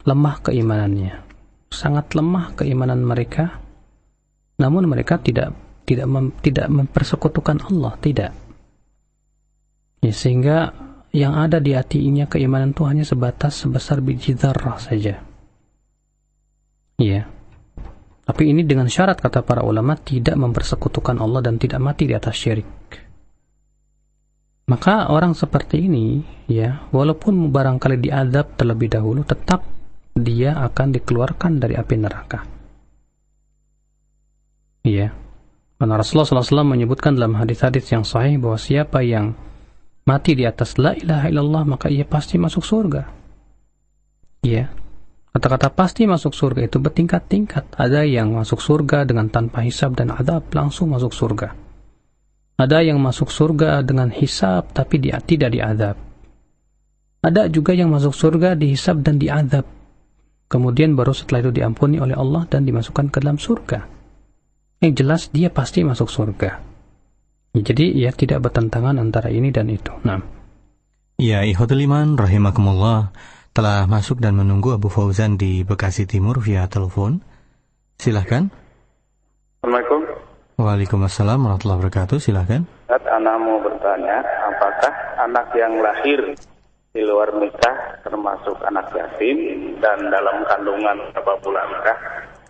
lemah keimanannya. Sangat lemah keimanan mereka. Namun mereka tidak mempersekutukan Allah, tidak. Ya, sehingga yang ada di hatinya keimanan itu hanya sebatas sebesar biji dzarrah saja. Iya. Tapi ini dengan syarat, kata para ulama, tidak mempersekutukan Allah dan tidak mati di atas syirik. Maka orang seperti ini, ya, walaupun barangkali diazab terlebih dahulu, tetap dia akan dikeluarkan dari api neraka. Iya. Karena Rasulullah SAW menyebutkan dalam hadis-hadis yang sahih bahwa siapa yang mati di atas la ilaha illallah maka ia pasti masuk surga. Ya. Kata-kata pasti masuk surga itu bertingkat-tingkat. Ada yang masuk surga dengan tanpa hisab dan adab, langsung masuk surga. Ada yang masuk surga dengan hisab tapi dia tidak diadab. Ada juga yang masuk surga dihisab dan diadab. Kemudian baru setelah itu diampuni oleh Allah dan dimasukkan ke dalam surga. Yang jelas dia pasti masuk surga. Jadi ya tidak bertentangan antara ini dan itu. Nah. Ya, ikhwatul iman rahimakumullah, telah masuk dan menunggu Abu Fauzan di Bekasi Timur via telepon. Silahkan. Assalamualaikum. Waalaikumsalam warahmatullahi wabarakatuh. Silahkan. Anak mau bertanya, apakah anak yang lahir di luar nikah termasuk anak yatim dan dalam kandungan berapa bulankah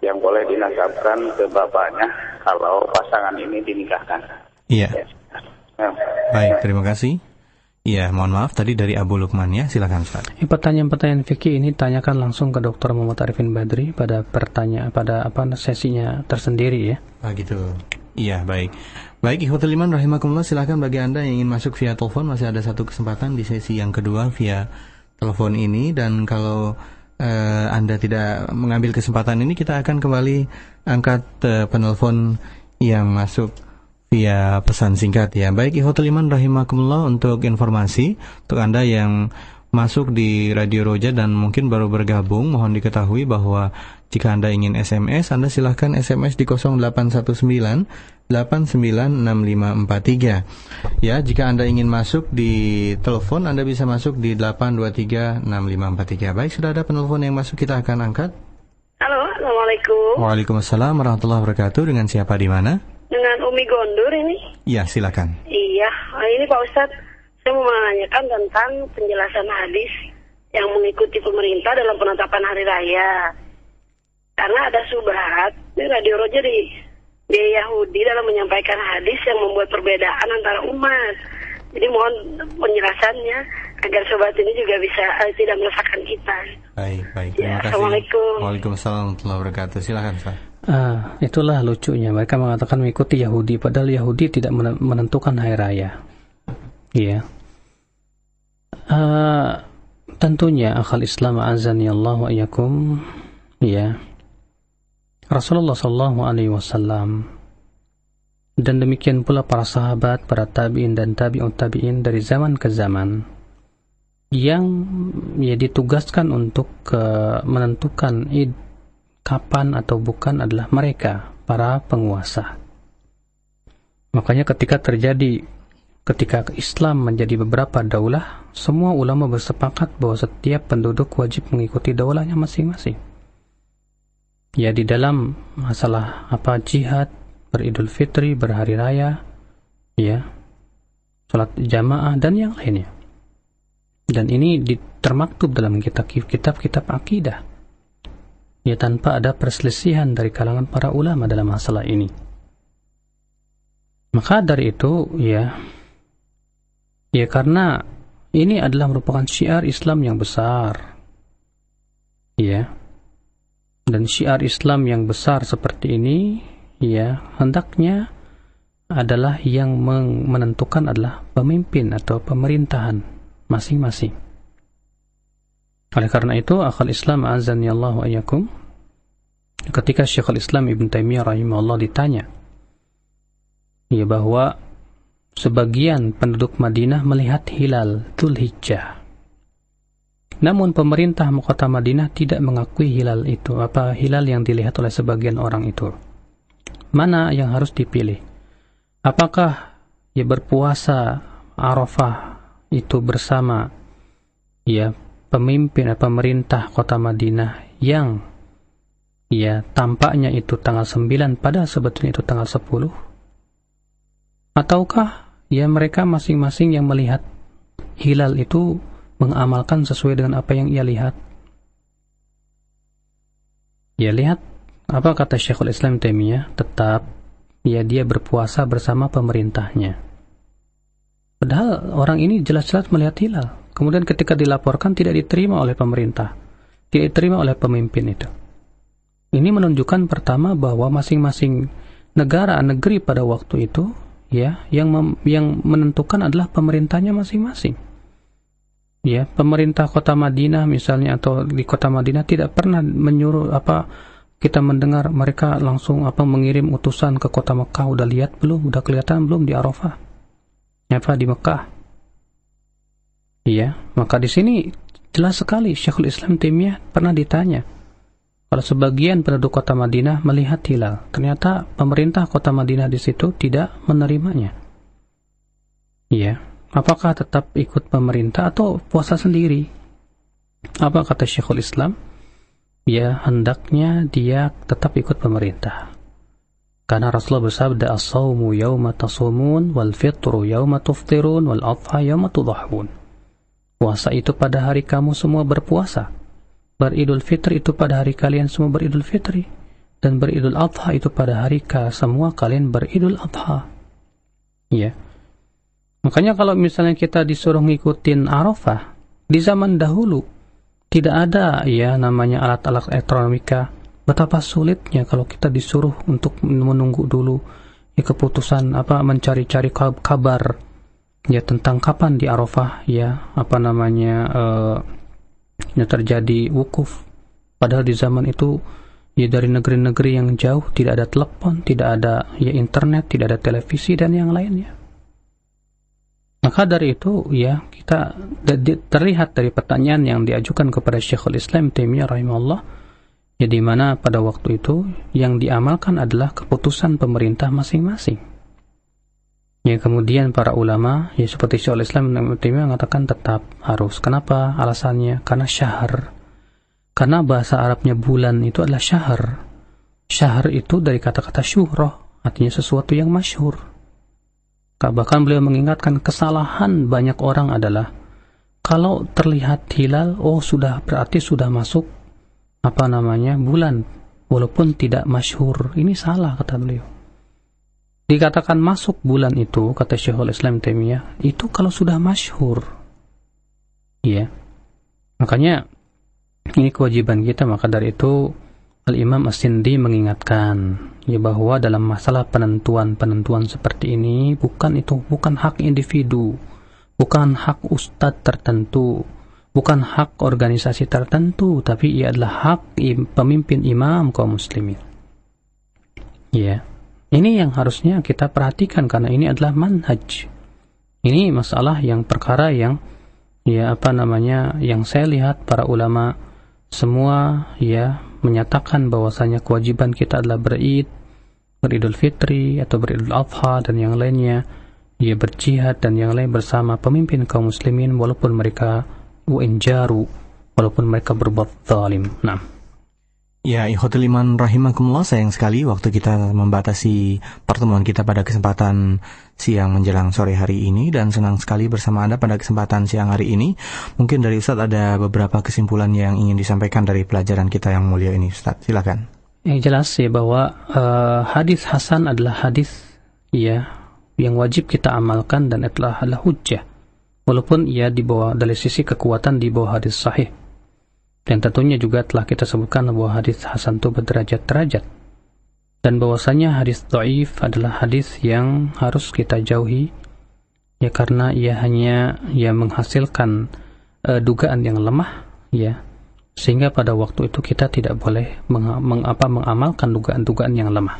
yang boleh dinasabkan ke bapaknya kalau pasangan ini dinikahkan? Iya. Baik, terima kasih. Iya, mohon maaf tadi dari Abu Lukman ya. Silakan Ustaz. Pertanyaan-pertanyaan fikih ini tanyakan langsung ke Dr. Muhammad Arifin Badri pada sesinya tersendiri ya. Gitu. Iya, baik. Baik, ikhwatul iman rahimakumullah, silakan bagi Anda yang ingin masuk via telepon, masih ada satu kesempatan di sesi yang kedua via telepon ini, dan kalau Anda tidak mengambil kesempatan ini, kita akan kembali angkat penelpon yang masuk via pesan singkat ya. Baik, ikhwatul iman rahimakumullah, untuk informasi untuk Anda yang masuk di Radio Roja dan mungkin baru bergabung, mohon diketahui bahwa jika Anda ingin SMS, Anda silahkan SMS di 0819896543. Ya, jika Anda ingin masuk di telepon, Anda bisa masuk di 8236543. Baik, sudah ada penelpon yang masuk, kita akan angkat. Halo, Assalamualaikum. Waalaikumsalam warahmatullahi wabarakatuh. Dengan siapa di mana? Dengan Umi Gondur ini. Iya, silakan. Iya, ini Pak Ustadz, saya mau menanyakan tentang penjelasan hadis yang mengikuti pemerintah dalam penetapan hari raya. Karena ada subhat di Radio Roja di Yahudi dalam menyampaikan hadis yang membuat perbedaan antara umat. Jadi mohon penjelasannya agar subhat ini juga bisa tidak meresahkan kita. Baik, terima kasih. Assalamualaikum. Waalaikumsalam warahmatullahi wabarakatuh. Silakan, Pak. Itulah lucunya, mereka mengatakan mengikuti Yahudi, padahal Yahudi tidak menentukan hari raya. Iya. Tentunya akal Islam azani Allah wa iyyakum, ya. Rasulullah SAW dan demikian pula para sahabat, para tabi'in dan tabi'ut tabi'in dari zaman ke zaman yang ditugaskan untuk menentukan id kapan atau bukan adalah mereka, para penguasa. Makanya ketika terjadi ketika Islam menjadi beberapa daulah, semua ulama bersepakat bahwa setiap penduduk wajib mengikuti daulahnya masing-masing. Ya, di dalam masalah jihad, beridul fitri, berhari raya, ya, salat jamaah dan yang lainnya. Dan ini termaktub dalam kitab-kitab akidah. Ya, tanpa ada perselisihan dari kalangan para ulama dalam masalah ini. Maka dari itu, ya karena ini adalah merupakan syiar Islam yang besar. Ya. Dan syiar Islam yang besar seperti ini, ya, hendaknya adalah yang menentukan adalah pemimpin atau pemerintahan masing-masing. Oleh karena itu, akhal Islam azani Allah wa iyyakum, ketika Syekhul Islam Ibn Taimiyah rahimahullah ditanya, ya, bahwa sebagian penduduk Madinah melihat hilal Dzulhijjah, namun pemerintah kota Madinah tidak mengakui hilal itu, hilal yang dilihat oleh sebagian orang itu. Mana yang harus dipilih? Apakah ya berpuasa Arafah itu bersama ya pemimpin pemerintah kota Madinah yang ya tampaknya itu tanggal 9 padahal sebetulnya itu tanggal 10? Ataukah ya mereka masing-masing yang melihat hilal itu mengamalkan sesuai dengan apa yang ia lihat? Ya, lihat apa kata Syekhul Islam Taimiyah, tetap ya dia berpuasa bersama pemerintahnya. Padahal orang ini jelas-jelas melihat hilal. Kemudian ketika dilaporkan tidak diterima oleh pemerintah, tidak diterima oleh pemimpin itu. Ini menunjukkan pertama bahwa masing-masing negeri pada waktu itu ya yang menentukan adalah pemerintahnya masing-masing. Ya, pemerintah kota Madinah misalnya atau di kota Madinah tidak pernah menyuruh kita mendengar mereka langsung mengirim utusan ke kota Mekah, udah lihat belum, udah kelihatan belum di Arafah, di Mekah. Iya, maka di sini jelas sekali Syekhul Islam Taimiyah pernah ditanya, kalau sebagian penduduk kota Madinah melihat hilal, ternyata pemerintah kota Madinah di situ tidak menerimanya. Iya, apakah tetap ikut pemerintah atau puasa sendiri? Apa kata Syekhul Islam? Ya, hendaknya dia tetap ikut pemerintah. Karena Rasulullah bersabda, as-sawmu yawma tasumun, wal fitru yawma tuftirun, wal adha yawma tudahun. Puasa itu pada hari kamu semua berpuasa. Beridul fitri itu pada hari kalian semua beridul fitri. Dan beridul adha itu pada hari semua kalian beridul adha. Ya. Makanya kalau misalnya kita disuruh ngikutin Arafah, di zaman dahulu tidak ada ya namanya alat-alat elektronika. Betapa sulitnya kalau kita disuruh untuk menunggu dulu ya keputusan mencari-cari kabar ya tentang kapan di Arafah ya terjadi wukuf. Padahal di zaman itu ya dari negeri-negeri yang jauh tidak ada telepon, tidak ada ya internet, tidak ada televisi dan yang lainnya. Maka dari itu ya kita terlihat dari pertanyaan yang diajukan kepada Syekhul Islam Taimiyah rahimahullah, ya di mana pada waktu itu yang diamalkan adalah keputusan pemerintah masing-masing. Ya kemudian para ulama ya seperti Syekhul Islam Taimiyah mengatakan tetap harus. Kenapa? Alasannya karena syahr. Karena bahasa Arabnya bulan itu adalah syahr. Syahr itu dari kata-kata syuhrah, artinya sesuatu yang masyhur. Bahkan beliau mengingatkan kesalahan banyak orang adalah kalau terlihat hilal, berarti sudah masuk bulan, walaupun tidak masyhur. Ini salah kata beliau. Dikatakan masuk bulan itu, kata Syekhul Islam Taimiyah, itu kalau sudah masyhur. Iya. Makanya ini kewajiban kita. Maka dari itu Al-Imam As-Sindi mengingatkan ya bahwa dalam masalah penentuan seperti ini bukan hak individu, bukan hak ustadz tertentu, bukan hak organisasi tertentu, tapi ia adalah hak pemimpin imam kaum muslimin. Ya, ini yang harusnya kita perhatikan karena ini adalah manhaj. Ini masalah perkara yang yang saya lihat para ulama semua ya menyatakan bahwasanya kewajiban kita adalah beridul fitri atau beridul adha dan yang lainnya ia berjihad dan yang lain bersama pemimpin kaum muslimin walaupun mereka walaupun mereka berbuat zalim. Nah. Ya, ikhwatul iman rahimakumullah, sayang sekali waktu kita membatasi pertemuan kita pada kesempatan siang menjelang sore hari ini, dan senang sekali bersama Anda pada kesempatan siang hari ini. Mungkin dari Ustaz ada beberapa kesimpulan yang ingin disampaikan dari pelajaran kita yang mulia ini, Ustaz. Silakan. Yang jelas ya bahwa hadis hasan adalah hadis ya yang wajib kita amalkan dan adalah hujjah. Walaupun ia di bawah dari sisi kekuatan di bawah hadis sahih. Dan tentunya juga telah kita sebutkan bahwa hadis hasan itu berderajat-derajat. Dan bahwasanya hadis dhaif adalah hadis yang harus kita jauhi ya, karena ia hanya menghasilkan dugaan yang lemah ya. Sehingga pada waktu itu kita tidak boleh mengamalkan dugaan-dugaan yang lemah.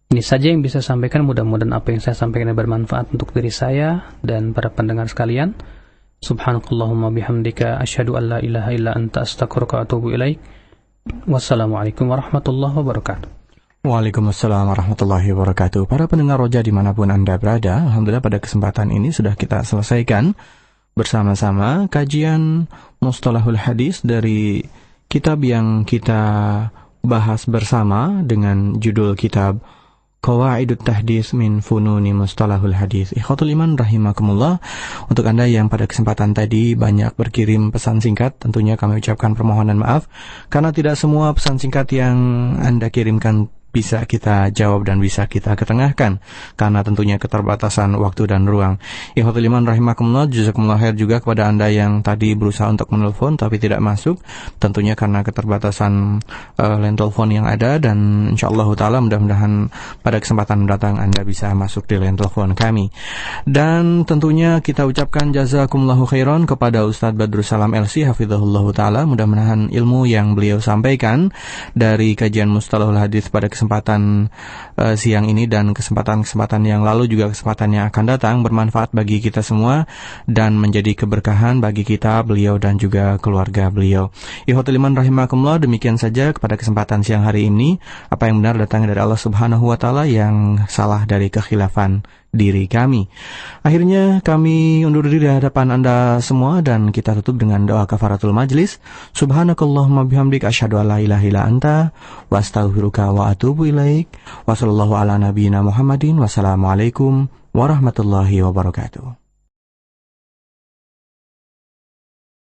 Ini saja yang bisa saya sampaikan, mudah-mudahan apa yang saya sampaikan bermanfaat untuk diri saya dan para pendengar sekalian. Subhanakallahumma bihamdika asyhadu an la ilaha illa anta astaghfiruka wa atubu ilaik. Wassalamualaikum warahmatullahi wabarakatuh. Waalaikumsalam warahmatullahi wabarakatuh. Para pendengar Roja dimanapun Anda berada, alhamdulillah pada kesempatan ini sudah kita selesaikan bersama-sama kajian Mustalahul Hadis dari kitab yang kita bahas bersama dengan judul kitab Qawaidut Tahdits min Fununi Mustalahul Hadis. Ikhwatul iman rahimakumullah, untuk Anda yang pada kesempatan tadi banyak berkirim pesan singkat, tentunya kami ucapkan permohonan maaf karena tidak semua pesan singkat yang Anda kirimkan bisa kita jawab dan bisa kita ketengahkan karena tentunya keterbatasan waktu dan ruang. Ikhwatul iman rahimakumullah, jazakumullah khair juga kepada Anda yang tadi berusaha untuk menelpon tapi tidak masuk, tentunya karena keterbatasan line telepon yang ada, dan insyaallah taala mudah-mudahan pada kesempatan mendatang Anda bisa masuk di line telepon kami. Dan tentunya kita ucapkan jazakumullahu khairan kepada Ustaz Badrussalam LC hafizahullah taala, mudah-mudahan ilmu yang beliau sampaikan dari kajian Mustalahul Hadis pada kesempatan siang ini dan kesempatan-kesempatan yang lalu juga kesempatan yang akan datang bermanfaat bagi kita semua dan menjadi keberkahan bagi kita, beliau dan juga keluarga beliau. Ikhwatul iman rahimakumullah, demikian saja pada kesempatan siang hari ini. Apa yang benar datangnya dari Allah Subhanahu wa taala, yang salah dari kekhilafan diri kami. Akhirnya kami undur diri di hadapan Anda semua dan kita tutup dengan doa kafaratul majlis. Subhanakallahumma bihamdika asyhadu an la ilaha illa anta wa astaghfiruka wa atubu ilaik. Wa sallallahu ala nabiyyina Muhammadin. Wassalamualaikum warahmatullahi wabarakatuh.